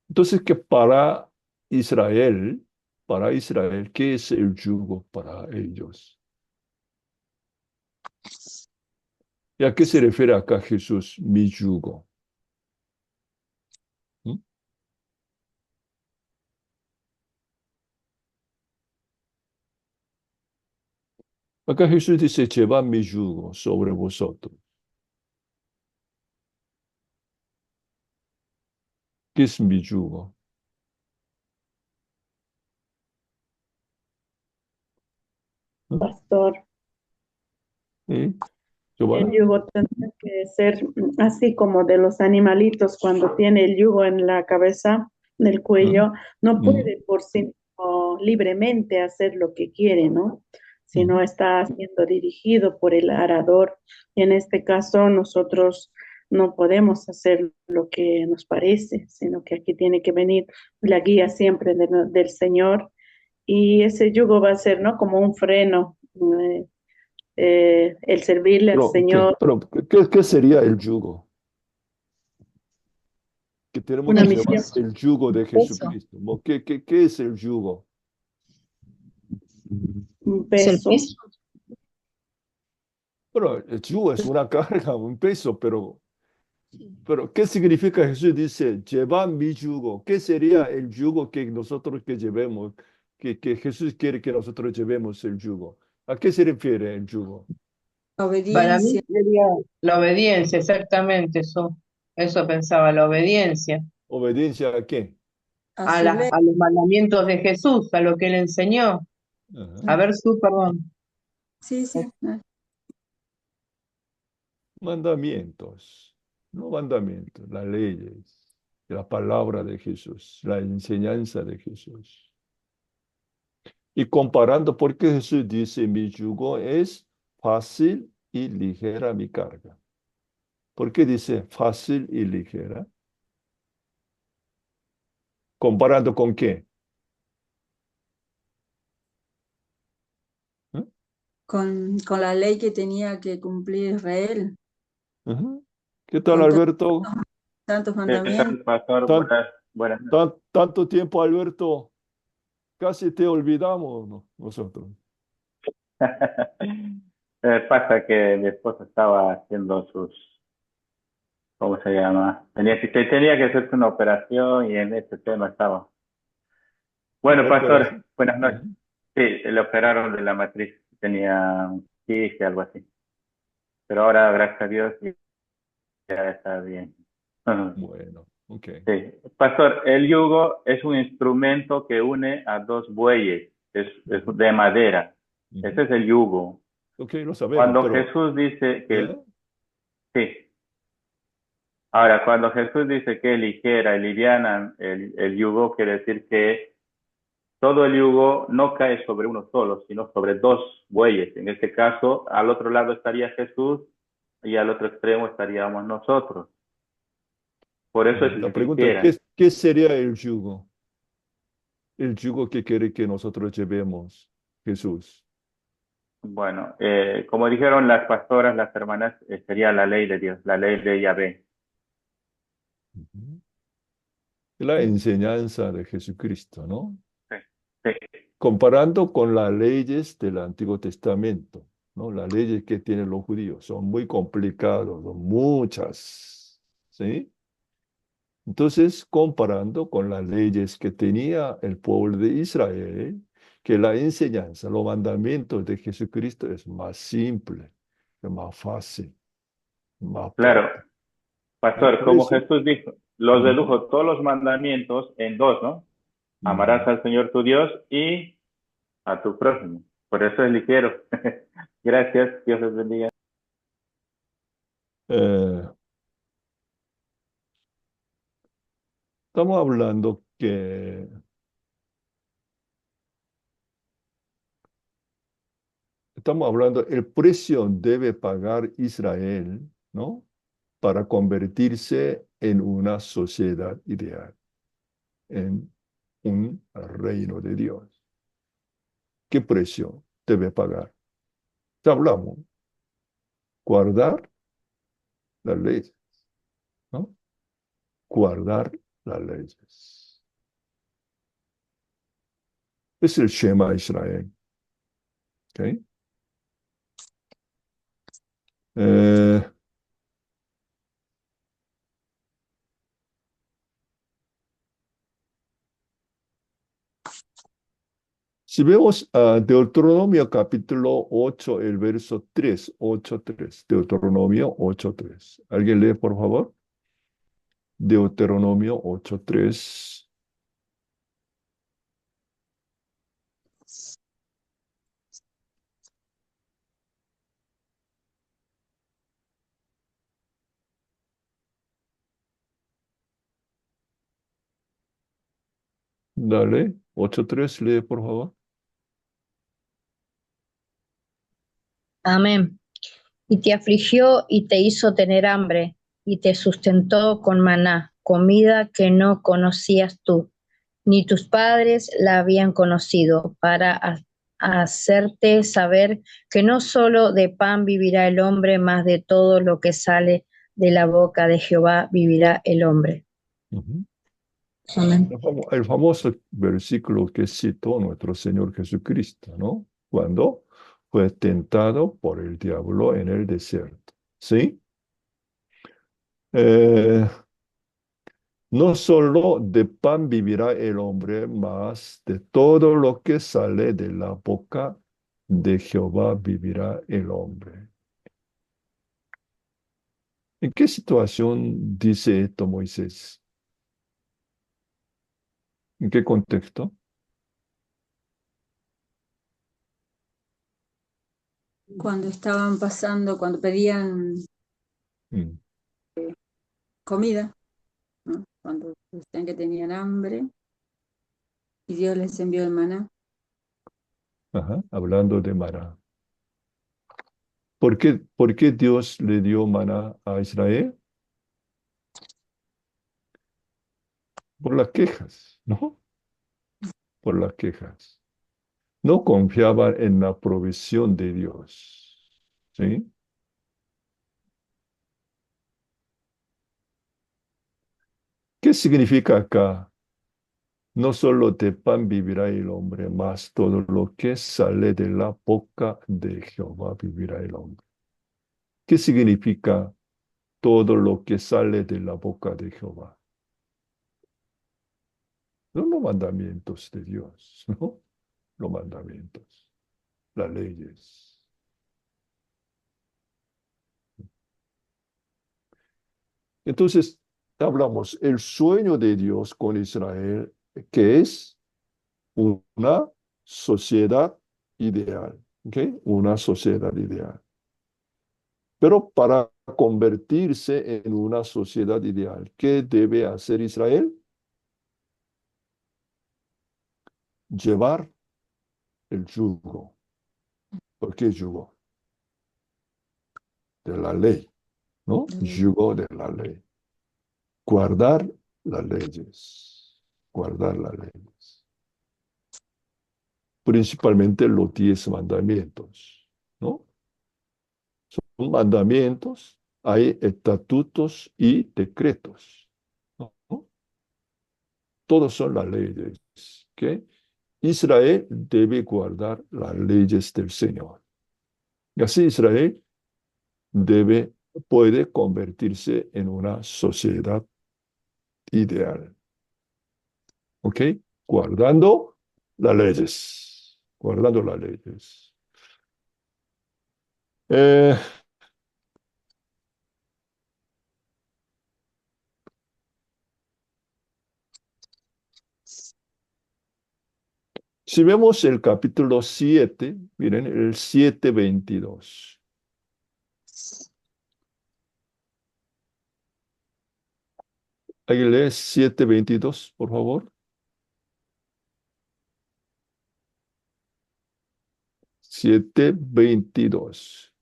Entonces, que para Israel, ¿qué es el yugo para ellos? ¿Y a qué se refiere acá Jesús, mi yugo? ¿Mm? Acá Jesús dice, llevad mi yugo sobre vosotros. ¿Qué es mi yugo? ¿Mm? pastor. ¿Sí? El Giovanna. yugo tendría que ser así como de los animalitos cuando tiene el yugo en la cabeza, en el ¿Mm? cuello, no ¿Mm? puede por sí mismo libremente hacer lo que quiere, ¿no? Sino ¿Mm? está siendo dirigido por el arador. Y en este caso nosotros no podemos hacer lo que nos parece, sino que aquí tiene que venir la guía siempre del Señor y ese yugo va a ser, ¿no? Como un freno. el servirle al Señor, Pero ¿qué sería el yugo? Que tenemos una que El llevar misión, peso, el yugo de el peso, Jesucristo. ¿Qué es el yugo? un es el peso. peso. Bueno, el yugo es una carga, un peso, pero ¿qué significa Jesús? Dice, llevad mi yugo. ¿Qué sería el yugo que nosotros que llevemos? Que Jesús quiere que nosotros llevemos el yugo. ¿A qué se refiere el yugo? Para mí Obediencia, sería la obediencia, exactamente eso pensaba, la obediencia ¿Obediencia a qué? a su ley. a los mandamientos de Jesús, a lo que él enseñó. A Ajá. ver, perdón. Sí, sí. Mandamientos, no mandamientos, las leyes, la palabra de Jesús, la enseñanza de Jesús. Y comparando, porque Jesús dice, mi yugo es fácil y ligera mi carga. ¿Por qué dice fácil y ligera? ¿Comparando con qué? ¿Eh? Con la ley que tenía que cumplir Israel, Ajá. ¿Qué tal, con Alberto? tantos ¿Qué mandamientos. tal, pastor? Tan- Buenas noches. Tanto tiempo, Alberto, casi te olvidamos nosotros. Pasa que mi esposa estaba haciendo ¿cómo se llama? Tenía que hacerse una operación y en este tema estaba. Bueno, Operación. pastor, buenas Ajá. noches. Sí, le operaron de la matriz, tenía un quiste, algo así. Pero ahora, gracias a Dios, ya está bien. Ujú. Bueno, ok. Sí. Pastor, el yugo es un instrumento que une a dos bueyes, es de madera. Ujú. Ese es el yugo. Ok, lo sabemos, Cuando pero Jesús dice que ¿eh? sí. Ahora, cuando Jesús dice que ligera y liviana el yugo, quiere decir que todo el yugo no cae sobre uno solo, sino sobre dos bueyes. En este caso, al otro lado estaría Jesús y al otro extremo estaríamos nosotros. Por eso es La pregunta, ligera. ¿qué sería el yugo? El yugo que quiere que nosotros llevemos, Jesús. Bueno, como dijeron las pastoras, las hermanas, sería la ley de Dios, la ley de Yahvé. Ujú. La enseñanza de Jesucristo, ¿no? Sí, sí, Comparando con las leyes del Antiguo Testamento, ¿no? Las leyes que tienen los judíos son muy complicadas, son muchas, ¿sí? Entonces, comparando con las leyes que tenía el pueblo de Israel, que la enseñanza, los mandamientos de Jesucristo es más simple, es más fácil, más claro. práctico. Pastor, Por como eso, Jesús dijo, los ujú, dedujo todos los mandamientos en dos, ¿no? ujú. Amarás al Señor tu Dios y a tu prójimo. Por eso es ligero. Gracias, Dios les bendiga. Eh, estamos hablando que el precio debe pagar Israel, ¿no? Para convertirse en una sociedad ideal, en un reino de Dios. ¿Qué precio debe pagar? Ya hablamos, guardar las leyes, ¿no? Guardar las leyes. Es el Shema Israel, ¿ok? Eh, Si vemos Deuteronomio capítulo 8, el verso 3, 8:3. Deuteronomio 8:3. ¿Alguien lee, por favor? Deuteronomio 8:3. Dale, 8:3, lee, por favor. Amén. Y te afligió y te hizo tener hambre, y te sustentó con maná, comida que no conocías tú, ni tus padres la habían conocido, para a hacerte saber que no solo de pan vivirá el hombre, mas de todo lo que sale de la boca de Jehová vivirá el hombre. Ujú. Amén. El famoso versículo que citó nuestro Señor Jesucristo, ¿no? Cuando fue tentado por el diablo en el desierto. ¿Sí? Eh, no solo de pan vivirá el hombre, mas de todo lo que sale de la boca de Jehová vivirá el hombre. ¿En qué situación dice esto Moisés? ¿En qué contexto? Cuando estaban pasando, cuando pedían Mm, comida, ¿no? Cuando decían que tenían hambre y Dios les envió el maná. ajá, hablando de maná. Por qué Dios le dio maná a Israel? Por las quejas, ¿no? Por las quejas. No confiaban en la provisión de Dios. ¿Sí? ¿Qué significa acá? No solo de pan vivirá el hombre, mas todo lo que sale de la boca de Jehová vivirá el hombre. ¿Qué significa todo lo que sale de la boca de Jehová? Son los mandamientos de Dios, ¿no? Los mandamientos, las leyes. Entonces, hablamos el sueño de Dios con Israel, que es una sociedad ideal, ¿ok? Una sociedad ideal. Pero para convertirse en una sociedad ideal, ¿qué debe hacer Israel? Llevar el yugo. ¿Por qué yugo? De la ley, ¿no? Yugo de la ley. Guardar las leyes. Guardar las leyes. Principalmente los 10 mandamientos, ¿no? Son mandamientos, hay estatutos y decretos, ¿no? Todos son las leyes que Israel debe guardar las leyes del Señor. Y así Israel puede convertirse en una sociedad ideal. ¿Ok? Guardando las leyes. Guardando las leyes. Eh, si vemos el capítulo 7, miren, el 7:22. Ahí lees 7:22, por favor. 7:22.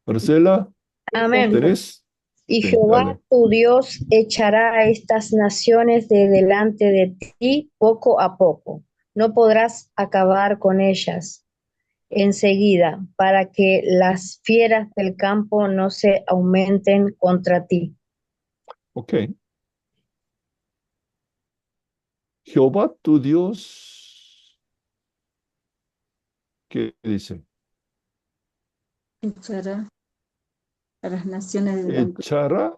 Marcela, Amén. ¿tenés? Y Sí, Jehová dale. tu Dios echará a estas naciones de delante de ti poco a poco. No podrás acabar con ellas enseguida, para que las fieras del campo no se aumenten contra ti. Ok. Jehová tu Dios, ¿qué dice? Echará a las naciones delante. Echará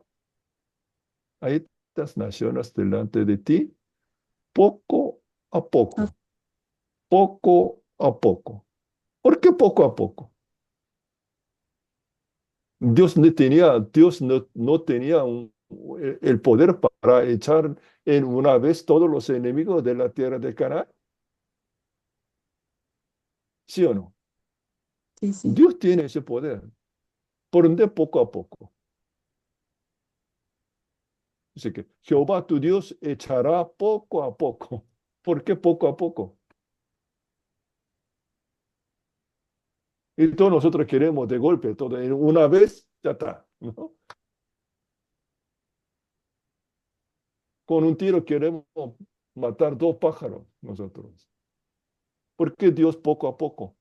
a estas naciones delante de ti poco a poco. Poco a poco. ¿Por qué poco a poco? Dios no tenía el poder para echar en una vez todos los enemigos de la tierra de Canaán. ¿Sí o no? Sí, sí. Dios tiene ese poder. Por ende, poco a poco. Dice que Jehová tu Dios echará poco a poco. ¿Por qué poco a poco? Y todos nosotros queremos de golpe, todo en una vez, ya está, ¿no? Con un tiro queremos matar 2 pájaros nosotros. ¿Por qué Dios poco a poco?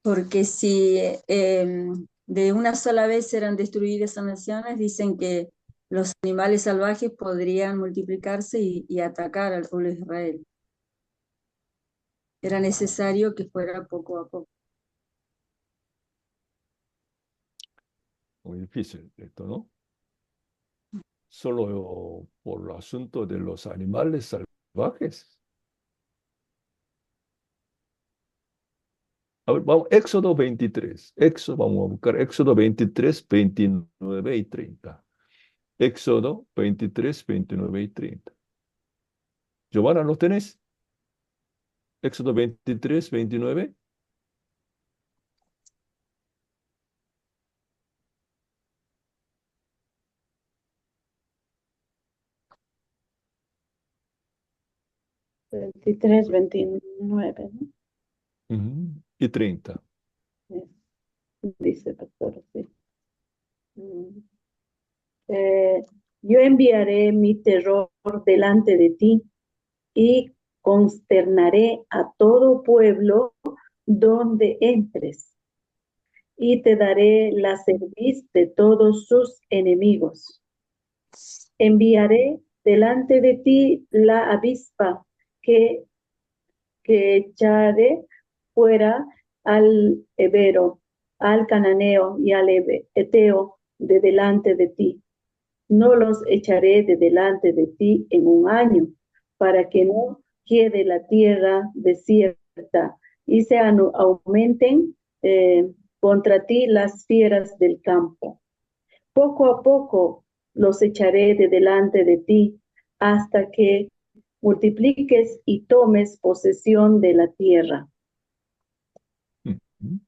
Porque si de una sola vez eran destruidas esas naciones, dicen que los animales salvajes podrían multiplicarse y atacar al pueblo de Israel. Era necesario que fuera poco a poco. Muy difícil esto, ¿no? Solo por el asunto de los animales salvajes. A ver, vamos, Éxodo 23. Vamos a buscar Éxodo 23, 29 y 30. Éxodo 23, 29 y 30. Giovanna, ¿lo tenés? Éxodo 23, 29. Veintitrés, 29, ¿no? Y 30. Dice el pastor, sí. Yo enviaré mi terror delante de ti y consternaré a todo pueblo donde entres, y te daré la cerviz de todos sus enemigos. Enviaré delante de ti la avispa que echaré fuera al hebero, al cananeo y al eteo de delante de ti. No los echaré de delante de ti en un año, para que no quede la tierra desierta y se aumenten contra ti las fieras del campo. Poco a poco los echaré de delante de ti, hasta que multipliques y tomes posesión de la tierra. Ujú.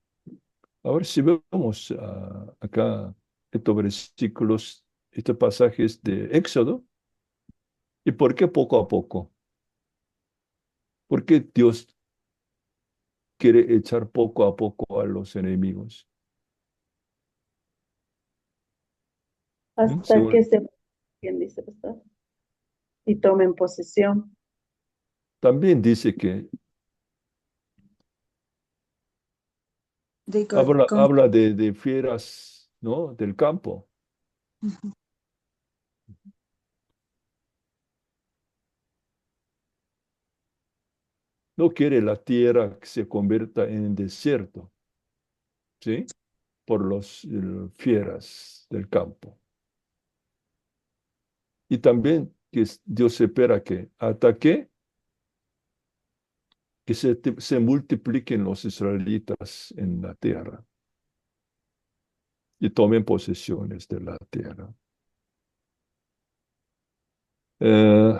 A ver si vemos acá estos versículos, estos pasajes de Éxodo. ¿Y por qué poco a poco? ¿Por qué Dios quiere echar poco a poco a los enemigos? Hasta Según- que se, ¿quién dice, pastor? Y tomen posesión. También dice que De habla de fieras, ¿no? Del campo. Ujú. No quiere la tierra que se convierta en desierto, ¿sí? Por los fieras del campo. Y también que Dios espera que ataque, que se multipliquen los israelitas en la tierra y tomen posesiones de la tierra. Eh,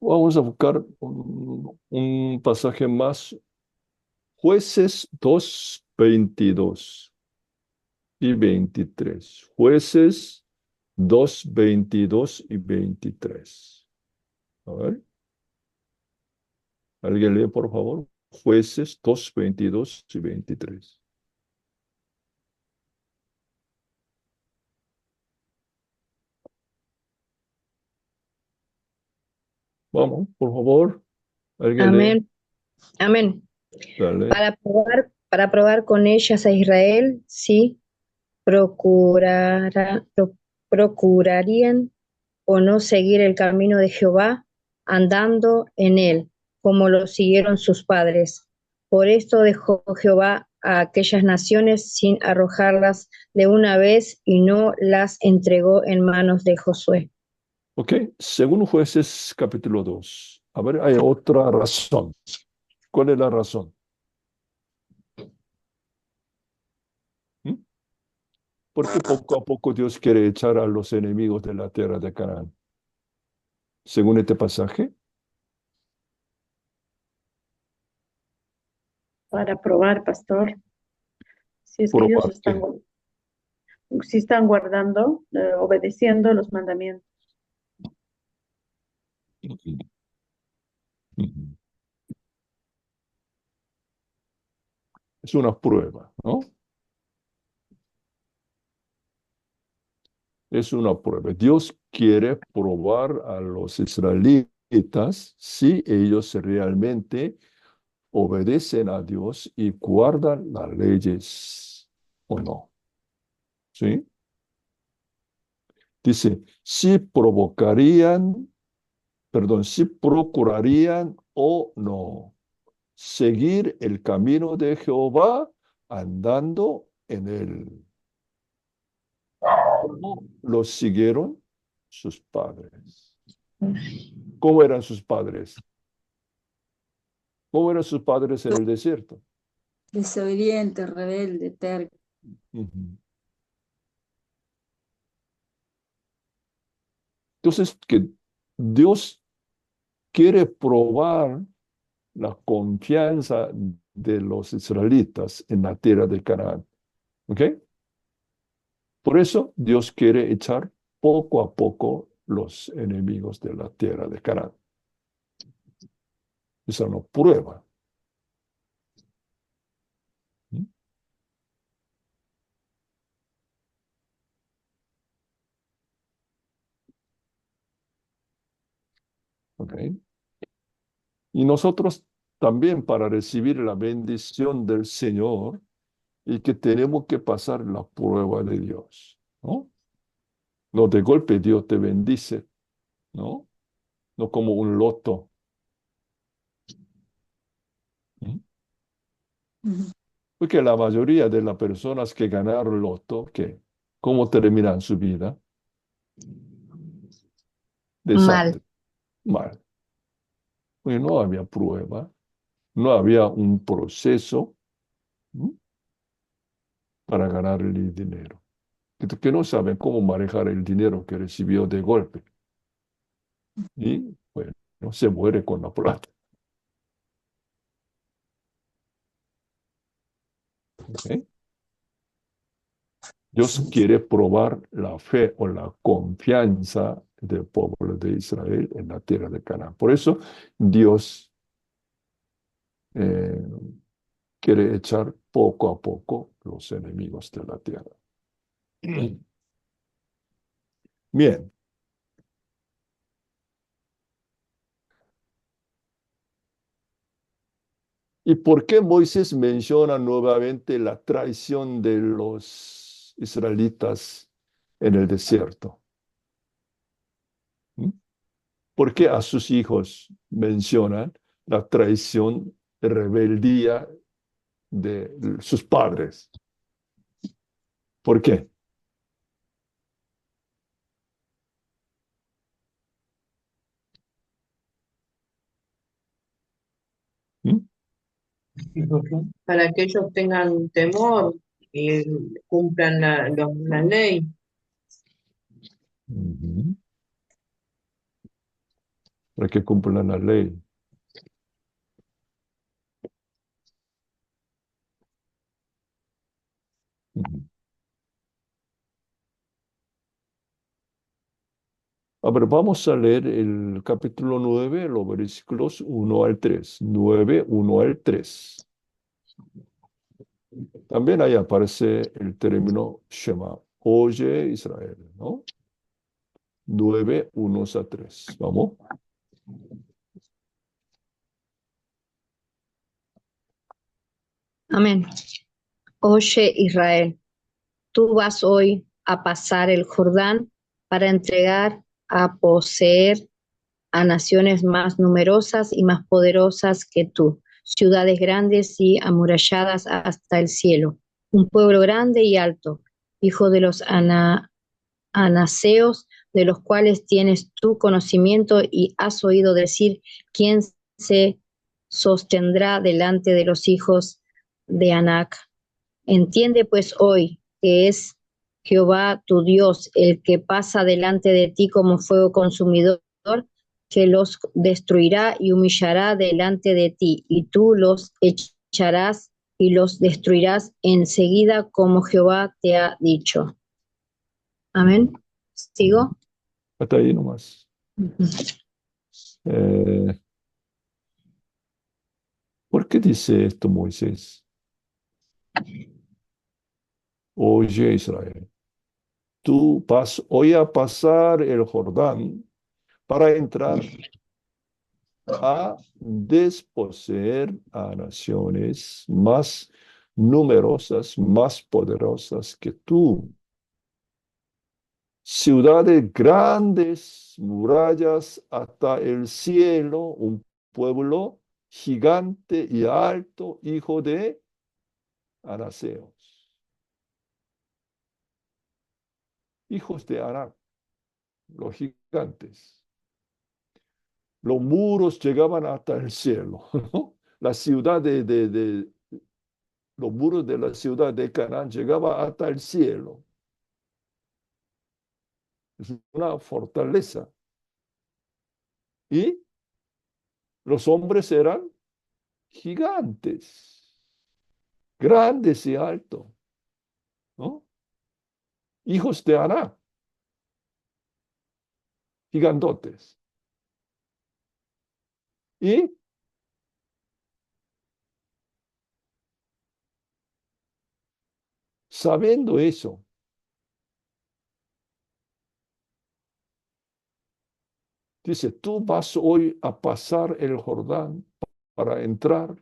Vamos a buscar un pasaje más. Jueces 2, 22 y 23. Jueces 2, 22 y 23. A ver. ¿Alguien lee, por favor? Jueces 2, 22 y 23. Vamos, por favor. ¿Alguien lee? Amén. Amén. Dale. Para probar con ellas a Israel, sí, procurarían o no seguir el camino de Jehová, andando en él, como lo siguieron sus padres. Por esto dejó Jehová a aquellas naciones sin arrojarlas de una vez y no las entregó en manos de Josué. Ok, según Jueces capítulo 2. A ver, hay otra razón. ¿Cuál es la razón? ¿Mm? ¿Por qué poco a poco Dios quiere echar a los enemigos de la tierra de Canaán? Según este pasaje. Para probar, pastor, si es que ellos ¿Probar qué? si están guardando, obedeciendo los mandamientos. Ujú. Es una prueba, ¿no? Es una prueba. Dios quiere probar a los israelitas si ellos realmente obedecen a Dios y guardan las leyes o no. ¿Sí? Dice, si provocarían, perdón, si procurarían o no seguir el camino de Jehová andando en él. ¿Cómo los siguieron sus padres? ¿Cómo eran sus padres? ¿Cómo eran sus padres en el desierto? Desobediente, rebelde, terco. Ujú. Entonces, que Dios quiere probar la confianza de los israelitas en la tierra de Canaán. ¿Ok? Por eso Dios quiere echar poco a poco los enemigos de la tierra de Canaán. Esa es una prueba. ¿Mm? ¿Ok? Y nosotros también para recibir la bendición del Señor y que tenemos que pasar la prueba de Dios, ¿no? No de golpe Dios te bendice, ¿no? No como un loto. ¿Mm? Ujú. Porque la mayoría de las personas que ganaron loto, ¿qué? ¿Cómo terminan su vida? Mal. Desastre, mal. Porque no había prueba, no había un proceso, ¿m?, para ganar el dinero. Que no saben cómo manejar el dinero que recibió de golpe. Y bueno, se muere con la plata. ¿Ok? Dios quiere probar la fe o la confianza del pueblo de Israel en la tierra de Canaán. Por eso Dios eh, quiere echar poco a poco los enemigos de la tierra. Bien. ¿Y por qué Moisés menciona nuevamente la traición de los israelitas en el desierto? ¿Mm? ¿Por qué a sus hijos mencionan la traición, rebeldía de sus padres? ¿Por qué? ¿Mm? Para que ellos tengan temor y cumplan la ley. Ujú. Para que cumplan la ley. Ujú. A ver, vamos a leer el capítulo 9, los versículos 1 al 3. 9, 1 al 3. También ahí aparece el término Shema. Oye Israel, ¿no? 9, 1 a 3. Vamos. Amén. Oye, Israel, tú vas hoy a pasar el Jordán para entregar a poseer a naciones más numerosas y más poderosas que tú, ciudades grandes y amuralladas hasta el cielo, un pueblo grande y alto, hijo de los anaseos, de los cuales tienes tu conocimiento y has oído decir quién se sostendrá delante de los hijos de Anac. Entiende pues hoy que es Jehová tu Dios el que pasa delante de ti como fuego consumidor, que los destruirá y humillará delante de ti, y tú los echarás y los destruirás enseguida como Jehová te ha dicho. Amén. ¿Sigo? Hasta ahí nomás. Eh, ¿Por qué dice esto Moisés? Oye Israel, voy a pasar el Jordán para entrar a desposeer a naciones más numerosas, más poderosas que tú. Ciudades grandes, murallas hasta el cielo, un pueblo gigante y alto, hijo de Anaseos. Hijos de Anak, los gigantes. Los muros llegaban hasta el cielo, ¿no? La ciudad los muros de la ciudad de Canaán llegaban hasta el cielo. Es una fortaleza. Y los hombres eran gigantes, grandes y altos, ¿no? Hijos de Aná, gigantotes. Y sabiendo eso, dice, tú vas hoy a pasar el Jordán para entrar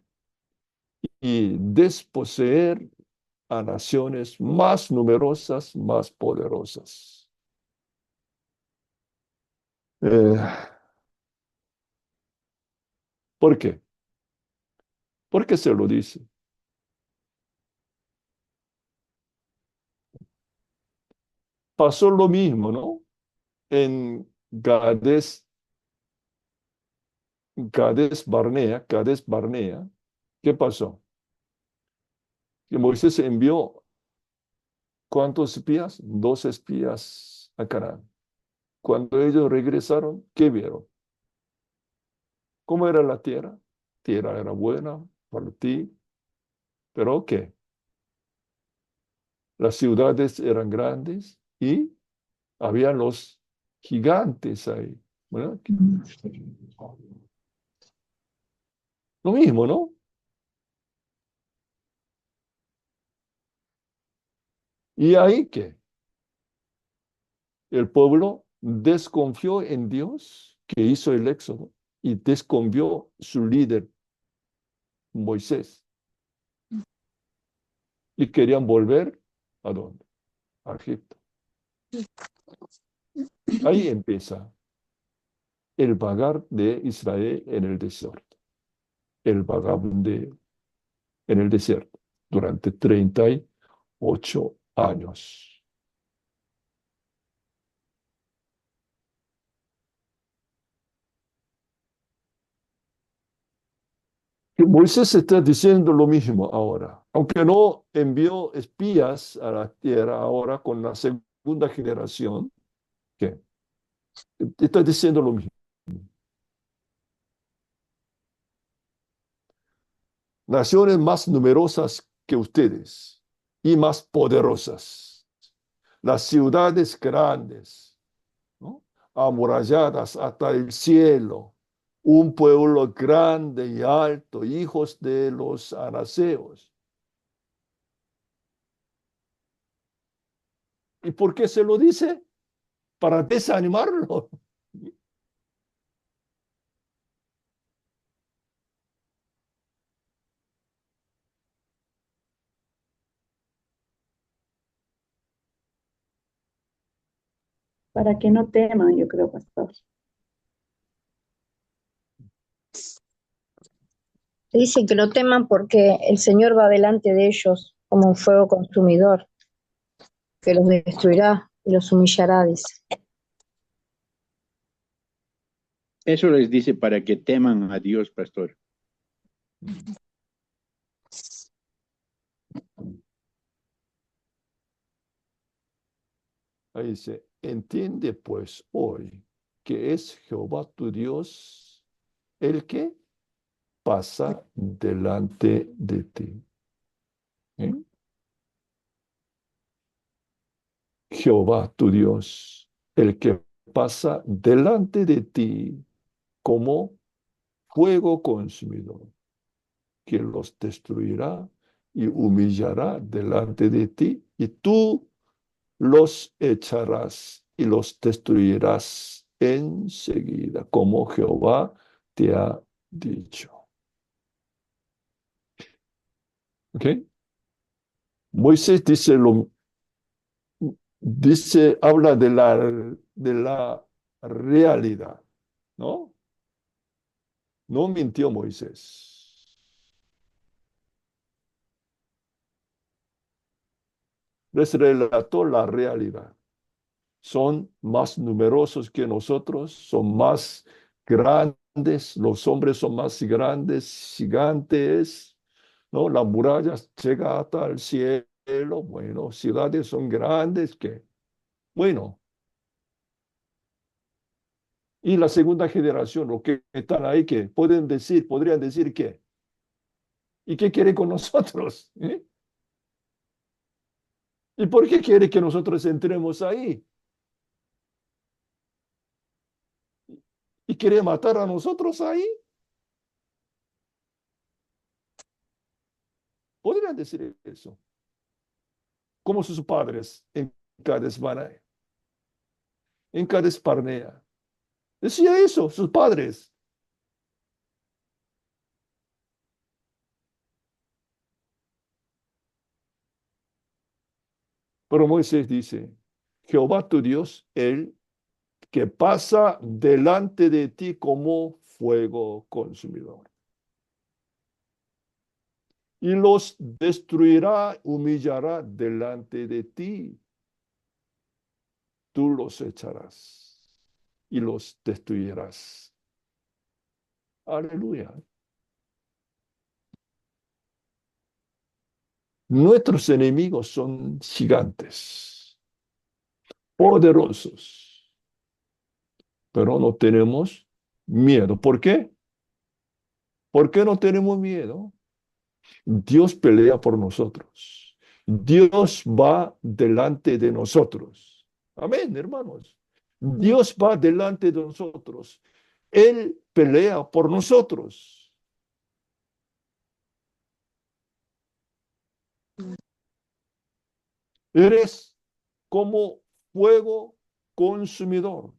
y desposeer a naciones más numerosas, más poderosas. Eh, ¿Por qué? ¿Por qué se lo dice? Pasó lo mismo, ¿no? En Cades Barnea, ¿qué pasó? Que Moisés envió ¿cuántos espías? 2 espías a Canaán. Cuando ellos regresaron, ¿qué vieron? ¿Cómo era la tierra? Tierra era buena para ti, pero ¿qué? Las ciudades eran grandes y había los gigantes ahí. ¿Verdad? Lo mismo, ¿no? ¿Y ahí qué? El pueblo desconfió en Dios que hizo el éxodo y desconfió su líder, Moisés. Y querían volver ¿a dónde? A Egipto. Ahí empieza el vagar de Israel en el desierto. El vagabundeo en el desierto durante 38 años. Y Moisés está diciendo lo mismo ahora, aunque no envió espías a la tierra ahora con la segunda generación, que está diciendo lo mismo. Naciones más numerosas que ustedes y más poderosas, las ciudades grandes, ¿no? Amuralladas hasta el cielo, un pueblo grande y alto, hijos de los anaseos. ¿Y por qué se lo dice? Para desanimarlo. Para que no teman, yo creo, pastor. Dicen que no teman porque el Señor va delante de ellos como un fuego consumidor, que los destruirá y los humillará, dice. Eso les dice para que teman a Dios, pastor. Ahí dice, entiende pues hoy que es Jehová tu Dios el que pasa delante de ti. ¿Eh? Jehová tu Dios, el que pasa delante de ti como fuego consumidor. que los destruirá y humillará delante de ti, y tú los echarás y los destruirás enseguida, como Jehová te ha dicho. ¿Ok? Moisés habla de la realidad, ¿no? No mintió Moisés. Les relató la realidad. Son más numerosos que nosotros, son más grandes, los hombres son más grandes, gigantes, ¿no? La muralla llega hasta el cielo, bueno, ciudades son grandes que, bueno, y la segunda generación, los que están ahí, que podrían decir que, ¿y qué quiere con nosotros? ¿Eh? ¿Y por qué quiere que nosotros entremos ahí? ¿Y quiere matar a nosotros ahí? Podrían decir eso, como sus padres en Cades Barnea, en Cades Barnea. Decía eso, sus padres. Pero Moisés dice, Jehová tu Dios, Él que pasa delante de ti como fuego consumidor. Y los destruirá, humillará delante de ti. Tú los echarás y los destruirás. Aleluya. Nuestros enemigos son gigantes, poderosos, pero no tenemos miedo. ¿Por qué? ¿Por qué no tenemos miedo? Dios pelea por nosotros. Dios va delante de nosotros. Amén, hermanos. Dios va delante de nosotros. Él pelea por nosotros. Eres como fuego consumidor.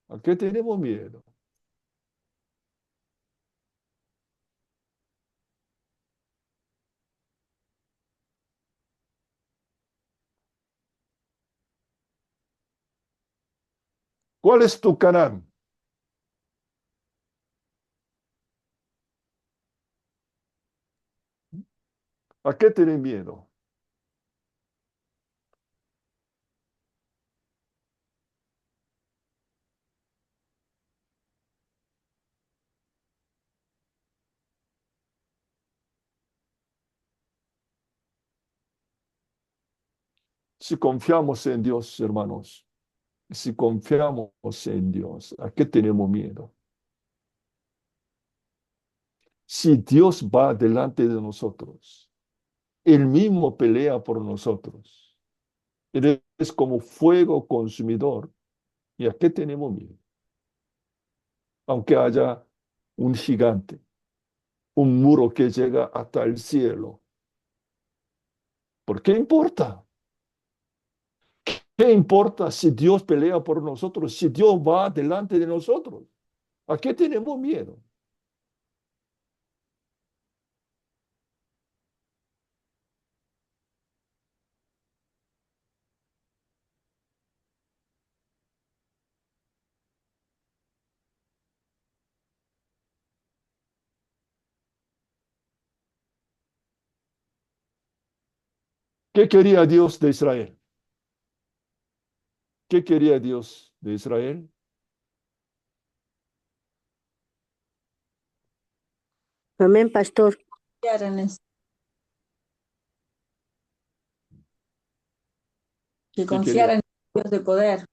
¿A qué tenemos miedo? ¿Cuál es tu Canaán? ¿A qué tienes miedo? Si confiamos en Dios, hermanos, si confiamos en Dios, ¿a qué tenemos miedo? Si Dios va delante de nosotros, Él mismo pelea por nosotros. Él es como fuego consumidor. ¿Y a qué tenemos miedo? Aunque haya un gigante, un muro que llega hasta el cielo. ¿Por qué importa? ¿Qué importa si Dios pelea por nosotros, si Dios va delante de nosotros? ¿A qué tenemos miedo? ¿Qué quería Dios de Israel? ¿Qué quería Dios de Israel? Amén, pastor. Que ¿Qué quería? confiaran en Dios de poder.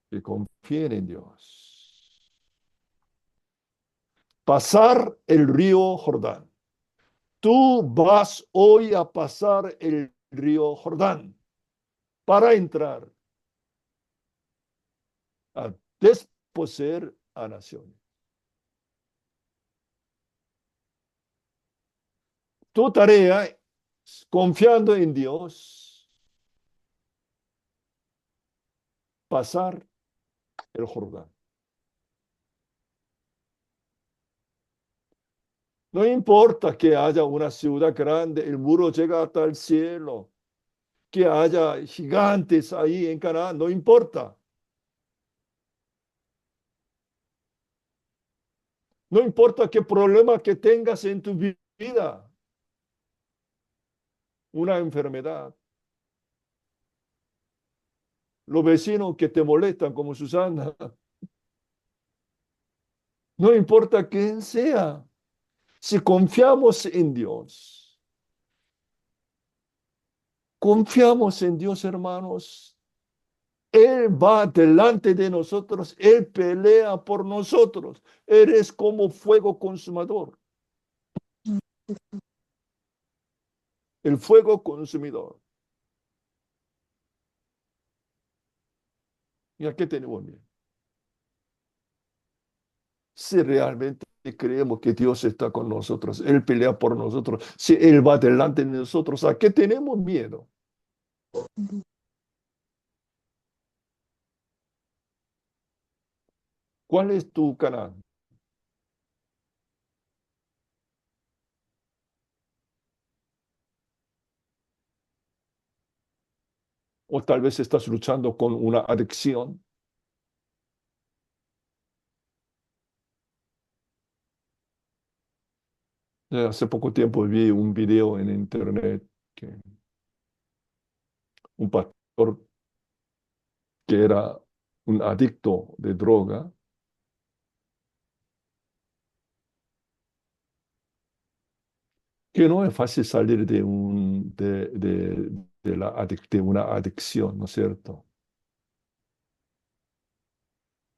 Que confíen en Dios. Pasar el río Jordán. Tú vas hoy a pasar el río Jordán para entrar a desposeer a naciones. Tu tarea, confiando en Dios, pasar el Jordán. No importa que haya una ciudad grande, el muro llega hasta el cielo, que haya gigantes ahí en Canaán, no importa. No importa qué problema que tengas en tu vida, una enfermedad, los vecinos que te molestan como Susana, no importa quién sea, si confiamos en Dios, hermanos, Él va delante de nosotros, Él pelea por nosotros, Él es como fuego consumador, el fuego consumidor. ¿Y a qué tenemos miedo? Si realmente creemos que Dios está con nosotros, Él pelea por nosotros, si Él va delante de nosotros, ¿a qué tenemos miedo? ¿Cuál es tu canal? O tal vez estás luchando con una adicción. Hace poco tiempo vi un video en internet que un pastor que era un adicto de droga, que no es fácil salir de una adicción, ¿no es cierto?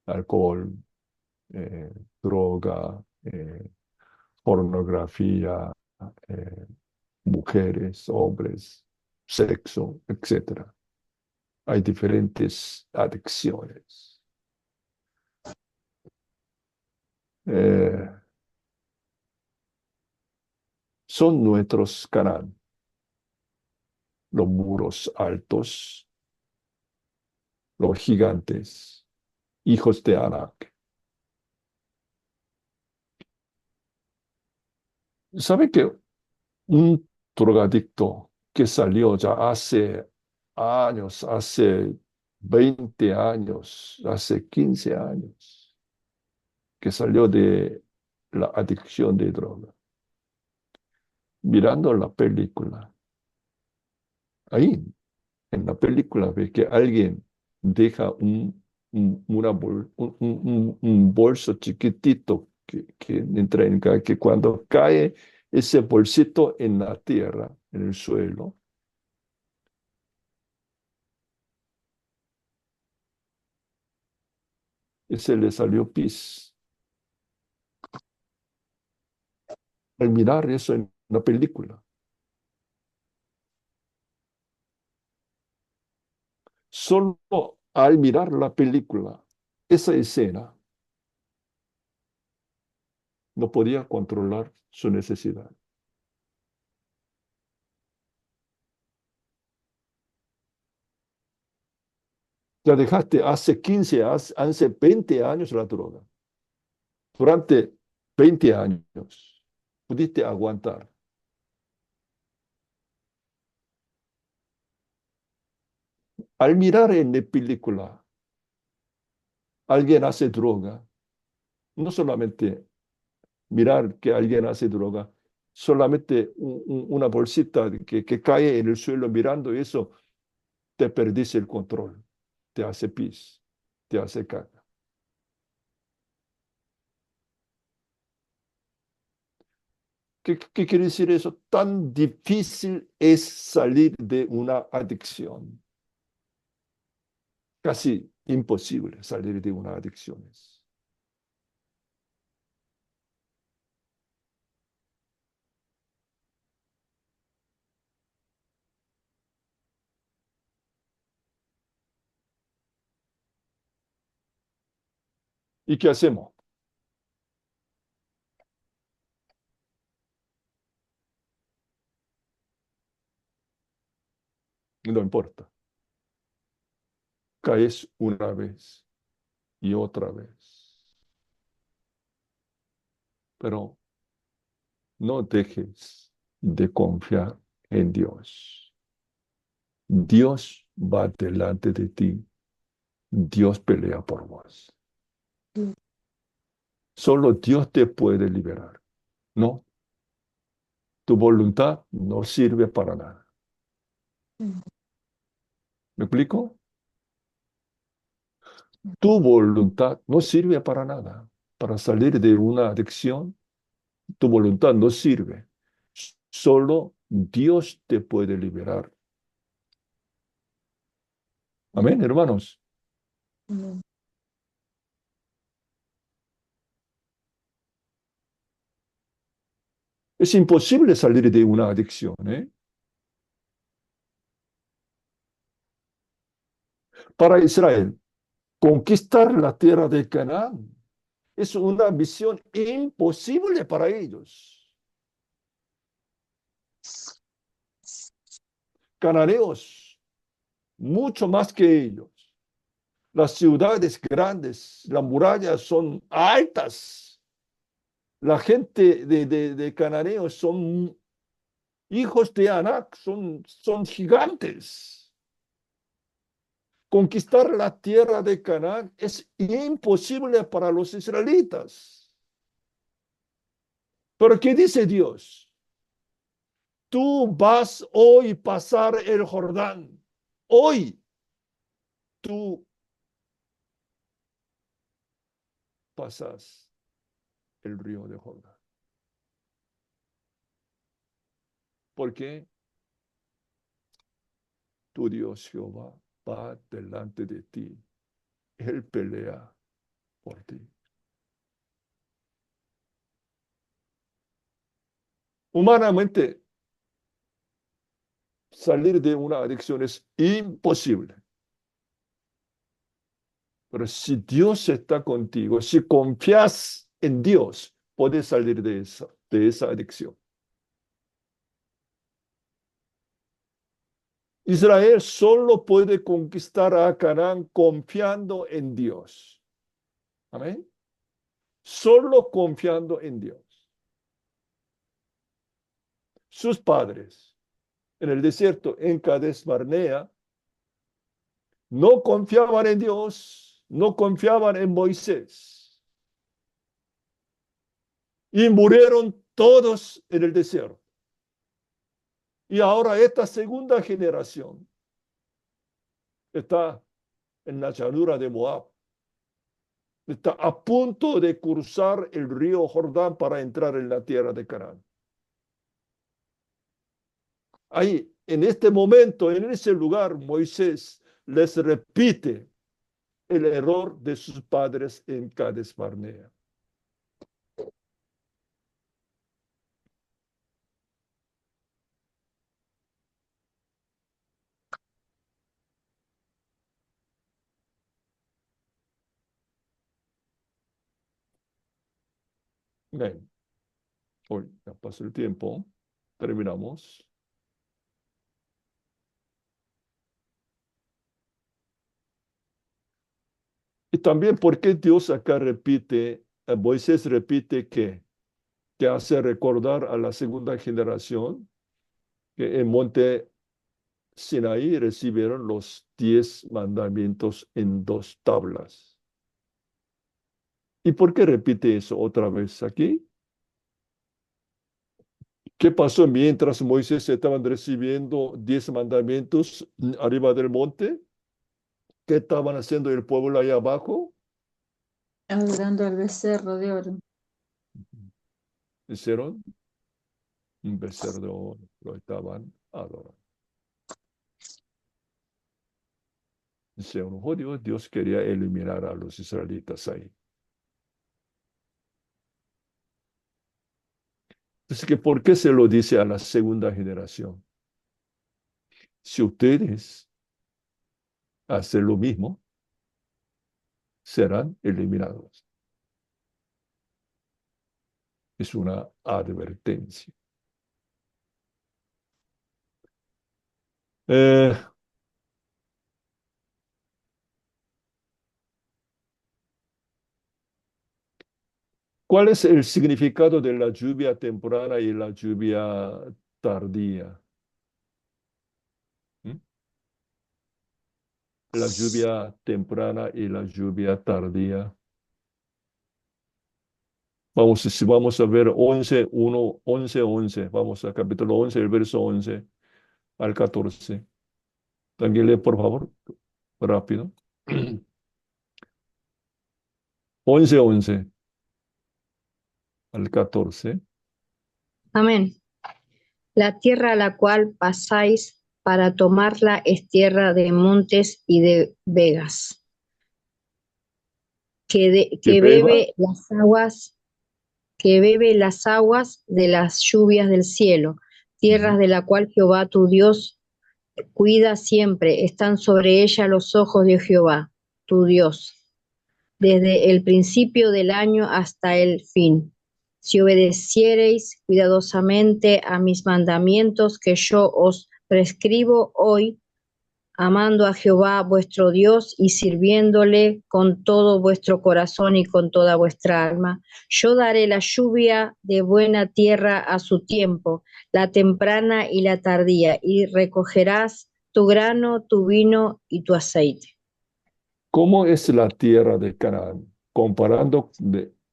Alcohol, eh, droga, pornografía, eh, mujeres, hombres, sexo, etcétera. Hay diferentes adicciones. Eh, Son nuestros canales, los muros altos, los gigantes, hijos de Anak. ¿Sabe que un drogadicto que salió ya hace años, hace 20 años, hace 15 años, que salió de la adicción de droga, mirando la película, ahí en la película ve que alguien deja un bolso chiquitito que entra que cuando cae ese bolsito en la tierra, en el suelo, ese le salió pis. Al mirar eso en la película, solo al mirar la película, esa escena, no podía controlar su necesidad. Ya dejaste hace 15, hace 20 años la droga. Durante 20 años pudiste aguantar. Al mirar en la película, alguien hace droga, no solamente mirar que alguien hace droga, solamente una bolsita que cae en el suelo mirando eso, te perdiste el control, te hace pis, te hace caca. ¿Qué quiere decir eso? Tan difícil es salir de una adicción. Casi imposible salir de una adicción. ¿Y qué hacemos? no importa. Caes una vez y otra vez. Pero no dejes de confiar en Dios. Dios va delante de ti. Dios pelea por vos. Solo Dios te puede liberar. No, tu voluntad no sirve para nada. ¿Me explico? Tu voluntad no sirve para nada. Para salir de una adicción, tu voluntad no sirve. Solo Dios te puede liberar. Amén, hermanos. Amén. Es imposible salir de una adicción, ¿eh? Para Israel, conquistar la tierra de Canaán es una misión imposible para ellos. Cananeos, mucho más que ellos. Las ciudades grandes, las murallas son altas. La gente de Cananeos son hijos de Anac, son gigantes. Conquistar la tierra de Canaán es imposible para los israelitas. Pero ¿qué dice Dios? Tú vas hoy a pasar el Jordán. Hoy tú pasas el río de Jordán. ¿Por qué? Tu Dios Jehová va delante de ti. Él pelea por ti. Humanamente, salir de una adicción es imposible. Pero si Dios está contigo, si confías en Dios, puedes salir de esa adicción. Israel solo puede conquistar a Canaán confiando en Dios. Amén. Solo confiando en Dios. Sus padres en el desierto, en Cades Barnea, no confiaban en Dios, no confiaban en Moisés. Y murieron todos en el desierto. Y ahora esta segunda generación está en la llanura de Moab. Está a punto de cruzar el río Jordán para entrar en la tierra de Canaán. Ahí, en este momento, en ese lugar, Moisés les repite el error de sus padres en Cades Barnea. Bien, hoy ya pasó el tiempo, terminamos. Y también porque Dios acá repite, Moisés repite que hace recordar a la segunda generación que en monte Sinaí recibieron los 10 mandamientos en 2 tablas. ¿Y por qué repite eso otra vez aquí? ¿Qué pasó mientras Moisés estaban recibiendo 10 mandamientos arriba del monte? ¿Qué estaban haciendo el pueblo ahí abajo? Adorando al becerro de oro. Hicieron un becerro de oro, lo estaban adorando. Según judíos, Dios quería eliminar a los israelitas ahí. Entonces, ¿por qué se lo dice a la segunda generación? Si ustedes hacen lo mismo, serán eliminados. Es una advertencia. ¿Cuál es el significado de la lluvia temprana y la lluvia tardía? ¿Mm? La lluvia temprana y la lluvia tardía. Vamos a ver 11, 1, 11, 11. Vamos a capítulo 11, el verso 11 al 14. También lee, por favor, rápido. 11, 11 al 14. Amén. La tierra a la cual pasáis para tomarla es tierra de montes y de vegas, ¿Qué que beba? bebe las aguas de las lluvias del cielo, tierras de la cual Jehová tu Dios cuida siempre, están sobre ella los ojos de Jehová, tu Dios, desde el principio del año hasta el fin. Si obedeciereis cuidadosamente a mis mandamientos que yo os prescribo hoy, amando a Jehová vuestro Dios y sirviéndole con todo vuestro corazón y con toda vuestra alma, yo daré la lluvia de buena tierra a su tiempo, la temprana y la tardía, y recogerás tu grano, tu vino y tu aceite. ¿Cómo es la tierra de Canaán comparando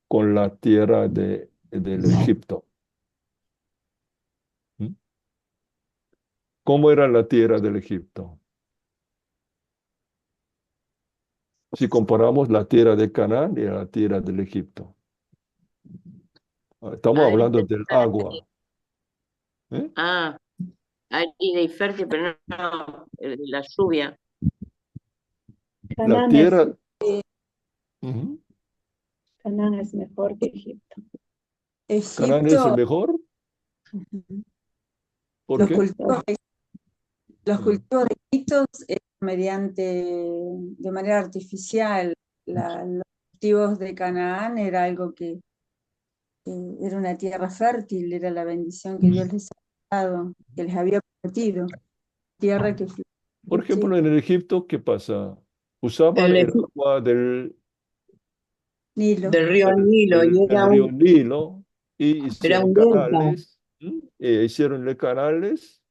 con la tierra del Egipto? ¿Mm? ¿Cómo era la tierra del Egipto? Si comparamos la tierra de Canaán y la tierra del Egipto. Estamos hablando del agua. ¿Eh? Árida y fértil, pero no, la lluvia. La Canaán tierra... Canaán es mejor que Egipto. ¿Canaán es el Egipto, mejor? ¿Por los qué? cultivos de Egipto de manera artificial. Los cultivos de Canaán era algo que era una tierra fértil, era la bendición que Dios les había dado, que les había prometido. Tierra que Por ejemplo, en el Egipto, ¿qué pasa? Usaban El el agua del Nilo. río Nilo y el río Nilo y era hicieron un delta. canales, hicieron canales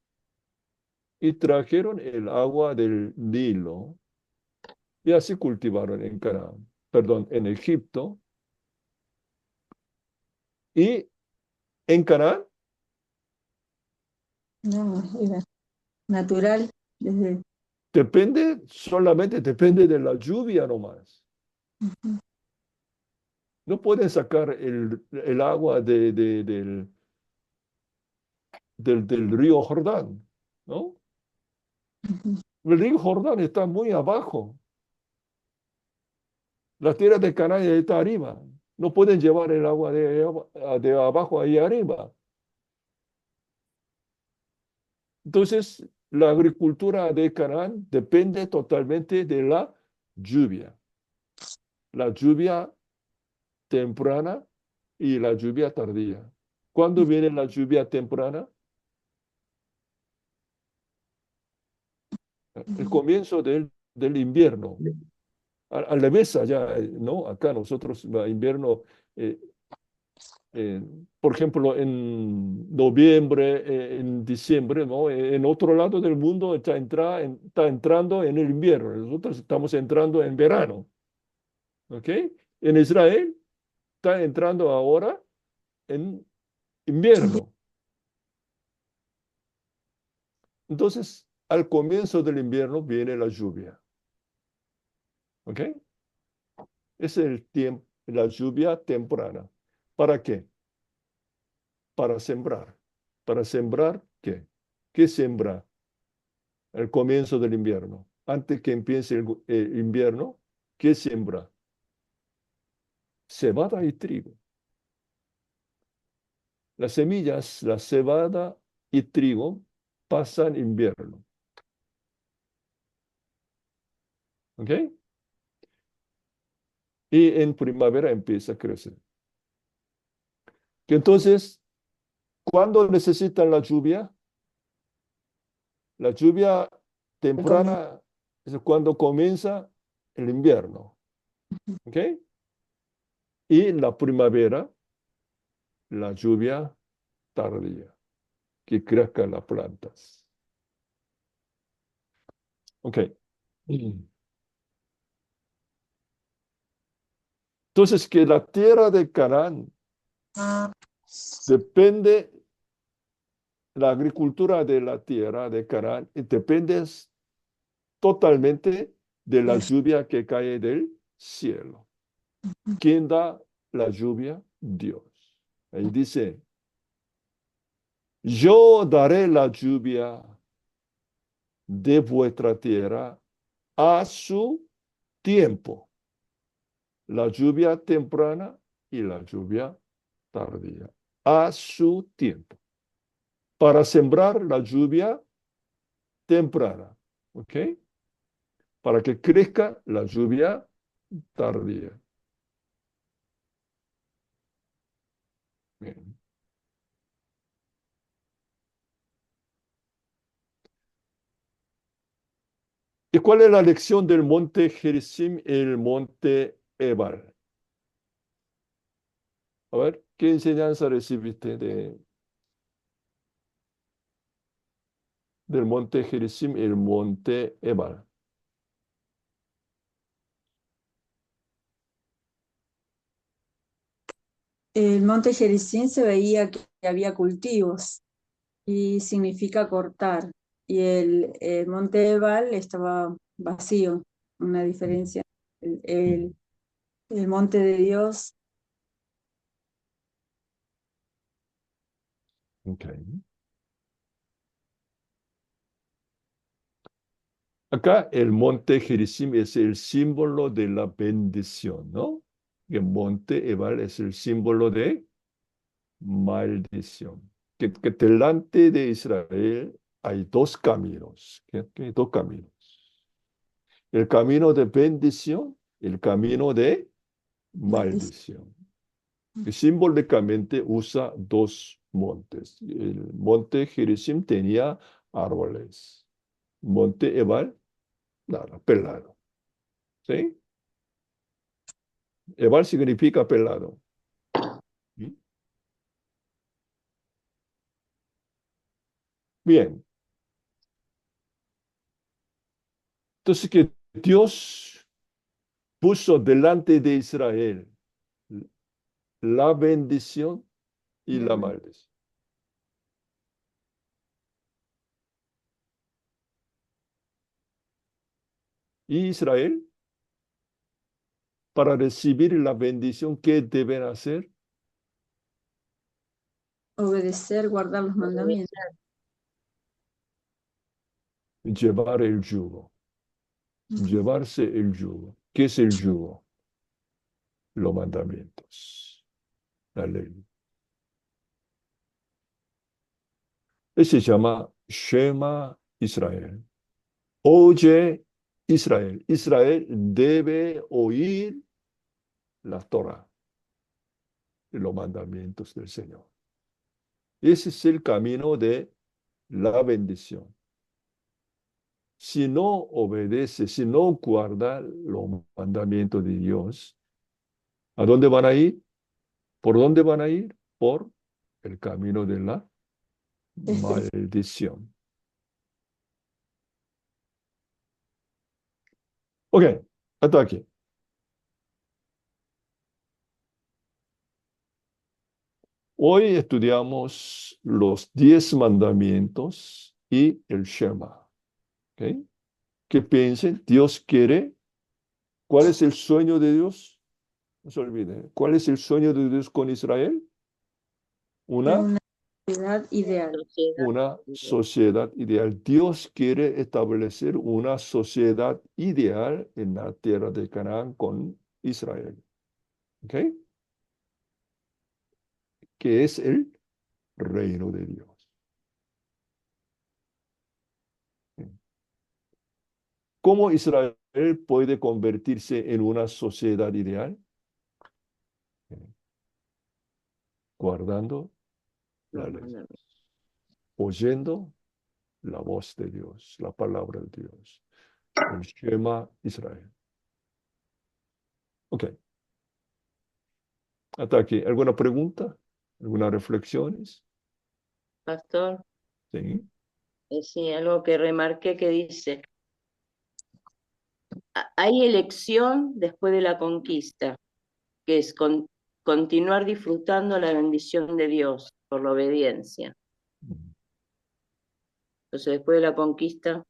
y trajeron el agua del Nilo y así cultivaron en Canaán, perdón, en Egipto y en Canaán. No, era natural. Solamente depende de la lluvia nomás. No pueden sacar el agua del río Jordán, ¿no? El río Jordán está muy abajo. La tierra de Canaán está arriba. No pueden llevar el agua de abajo ahí arriba. Entonces, la agricultura de Canaán depende totalmente de la lluvia. La lluvia temprana y la lluvia tardía. ¿Cuándo viene la lluvia temprana? El comienzo del invierno. A la vez allá, ¿no? Acá nosotros, invierno, por ejemplo, en noviembre, en diciembre, ¿no? En otro lado del mundo está entrando en el invierno. Nosotros estamos entrando en verano. ¿Ok? En Israel está entrando ahora en invierno. Entonces, al comienzo del invierno viene la lluvia. ¿Ok? Es el tiempo, la lluvia temprana. ¿Para qué? Para sembrar. ¿Para sembrar qué? ¿Qué sembra al comienzo del invierno? Antes que empiece el invierno, ¿qué siembra? Cebada y trigo. Las semillas, la cebada y trigo pasan invierno. ¿Ok? Y en primavera empieza a crecer. Entonces, ¿cuándo necesitan la lluvia? La lluvia temprana es cuando comienza el invierno. ¿Ok? Y la primavera, la lluvia tardía, que crezcan las plantas. Ok. Entonces, que la tierra de Canaán depende, la agricultura de la tierra de Canaán depende totalmente de la lluvia que cae del cielo. ¿Quién da la lluvia? Dios. Ahí dice, yo daré la lluvia de vuestra tierra a su tiempo, la lluvia temprana y la lluvia tardía, a su tiempo. Para sembrar la lluvia temprana, ¿ok? Para que crezca la lluvia tardía. Bien. ¿Y cuál es la lección del monte Gerizim y el monte Ebal? A ver, ¿qué enseñanza recibiste del monte Gerizim y el monte Ebal? El monte Gerizim se veía que había cultivos y significa cortar. Y el monte Ebal estaba vacío, una diferencia. El monte de Dios. Okay. Acá el monte Gerizim es el símbolo de la bendición, ¿no? Y el monte Ebal es el símbolo de maldición. Que delante de Israel hay dos caminos. ¿Qué? Dos caminos. El camino de bendición, el camino de maldición. Y simbólicamente usa dos montes. El monte Gerizim tenía árboles. Monte Ebal, nada, pelado. ¿Sí? Ebal significa pelado. ¿Sí? Bien. Entonces que Dios puso delante de Israel la bendición y la maldición. Y Israel, para recibir la bendición, ¿qué deben hacer? Obedecer, guardar los mandamientos. Llevar el yugo. Llevarse el yugo. ¿Qué es el yugo? Los mandamientos, la ley. Ese se llama Shema Israel. Oye Israel. Israel debe oír la Torah, los mandamientos del Señor. Ese es el camino de la bendición. Si no obedece, si no guarda los mandamientos de Dios, ¿a dónde van a ir? ¿Por dónde van a ir? Por el camino de la maldición. Ok, hasta aquí. Hoy estudiamos los 10 mandamientos y el Shema. ¿Ok? Que piensen, Dios quiere. ¿Cuál es el sueño de Dios? No se olviden. ¿Cuál es el sueño de Dios con Israel? Una Una sociedad ideal. una sociedad ideal. Dios quiere establecer una sociedad ideal en la tierra de Canaán con Israel. ¿Ok? Que es el reino de Dios. ¿Cómo Israel puede convertirse en una sociedad ideal? Guardando la ley, oyendo la voz de Dios, la palabra de Dios, el Shema Israel. Ok. Hasta aquí. ¿Alguna pregunta? ¿Algunas reflexiones? Pastor, Sí. sí, algo que remarqué que dice, hay elección después de la conquista, que es continuar disfrutando la bendición de Dios por la obediencia. Entonces, después de la conquista,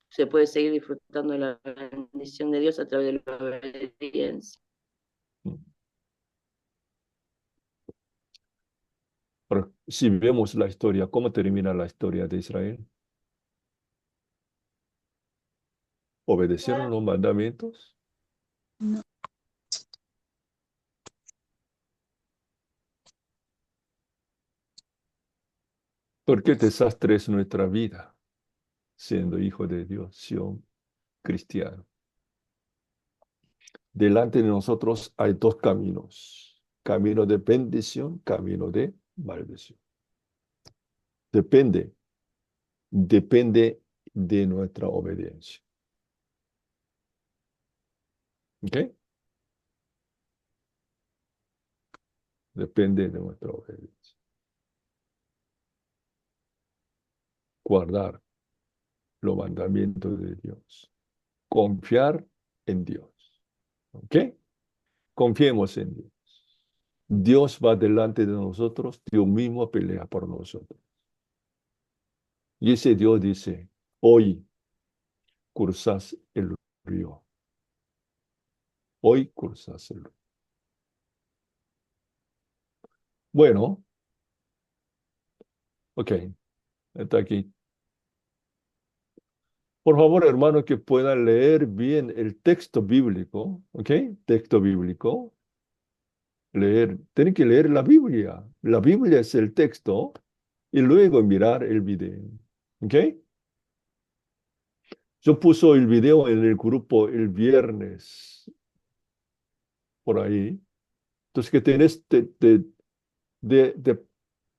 se puede seguir disfrutando de la bendición de Dios a través de la obediencia. Pero si vemos la historia, ¿cómo termina la historia de Israel? ¿Obedecieron los mandamientos? No. ¿Por qué desastre es nuestra vida siendo hijo de Dios, siendo cristiano? Delante de nosotros hay dos caminos: camino de bendición, camino de maldición. Depende de nuestra obediencia. ¿Ok? Depende de nuestra obediencia. Guardar los mandamientos de Dios. Confiar en Dios. ¿Ok? Confiemos en Dios. Dios va delante de nosotros, Dios mismo pelea por nosotros. Y ese Dios dice, hoy cruzas el río. Hoy cruzas el río. Bueno, ok, está aquí. Por favor, hermano, que puedan leer bien el texto bíblico, ¿ok? Texto bíblico. Leer, tienen que leer la Biblia. La Biblia es el texto y luego mirar el video, ¿ok? Yo puso el video en el grupo el viernes, por ahí. Entonces, que tenés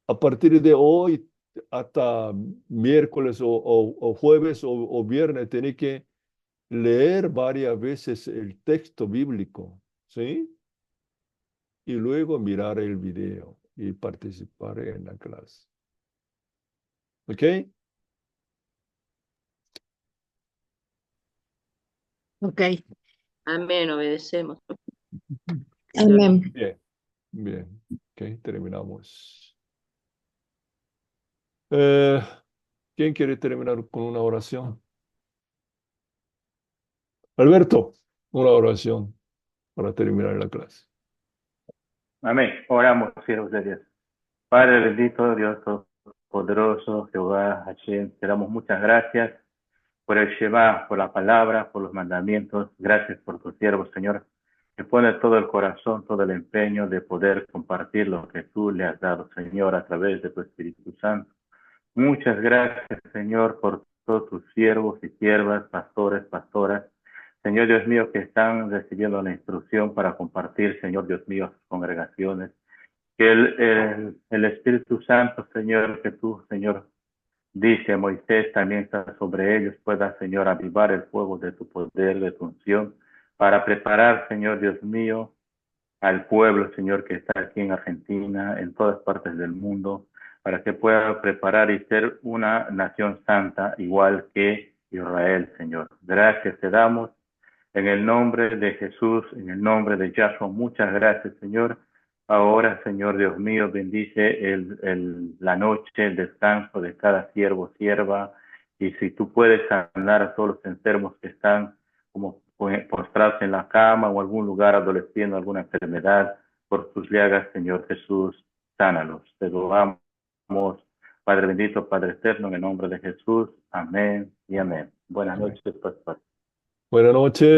a partir de hoy hasta miércoles o jueves o viernes, tenés que leer varias veces el texto bíblico, ¿sí? Y luego mirar el video y participar en la clase. ¿Ok? Ok. Amén, obedecemos. Amén. Bien, bien. Ok, terminamos. ¿Quién quiere terminar con una oración? Alberto, una oración para terminar la clase. Amén. Oramos, siervos de Dios. Padre bendito, Dios poderoso, Jehová, Hashem, te damos muchas gracias por el Shema, por la palabra, por los mandamientos. Gracias por tu siervo, Señor, que pone todo el corazón, todo el empeño de poder compartir lo que tú le has dado, Señor, a través de tu Espíritu Santo. Muchas gracias, Señor, por todos tus siervos y siervas, pastores, pastoras. Señor Dios mío, que están recibiendo la instrucción para compartir, Señor Dios mío, sus congregaciones. Que el Espíritu Santo, Señor, que tú, Señor, dice Moisés, también está sobre ellos, pueda, Señor, avivar el fuego de tu poder, de tu unción, para preparar, Señor Dios mío, al pueblo, Señor, que está aquí en Argentina, en todas partes del mundo, para que pueda preparar y ser una nación santa, igual que Israel, Señor. Gracias te damos en el nombre de Jesús, en el nombre de Yahshua. Muchas gracias, Señor. Ahora, Señor Dios mío, bendice la noche, el descanso de cada siervo, sierva. Y si tú puedes sanar a todos los enfermos que están como postrados en la cama o algún lugar adoleciendo alguna enfermedad, por tus llagas, Señor Jesús, sánalos. Te lo damos, Padre bendito, Padre eterno, en el nombre de Jesús. Amén y amén. Buenas Amén. noches, pastor. Buenas noches.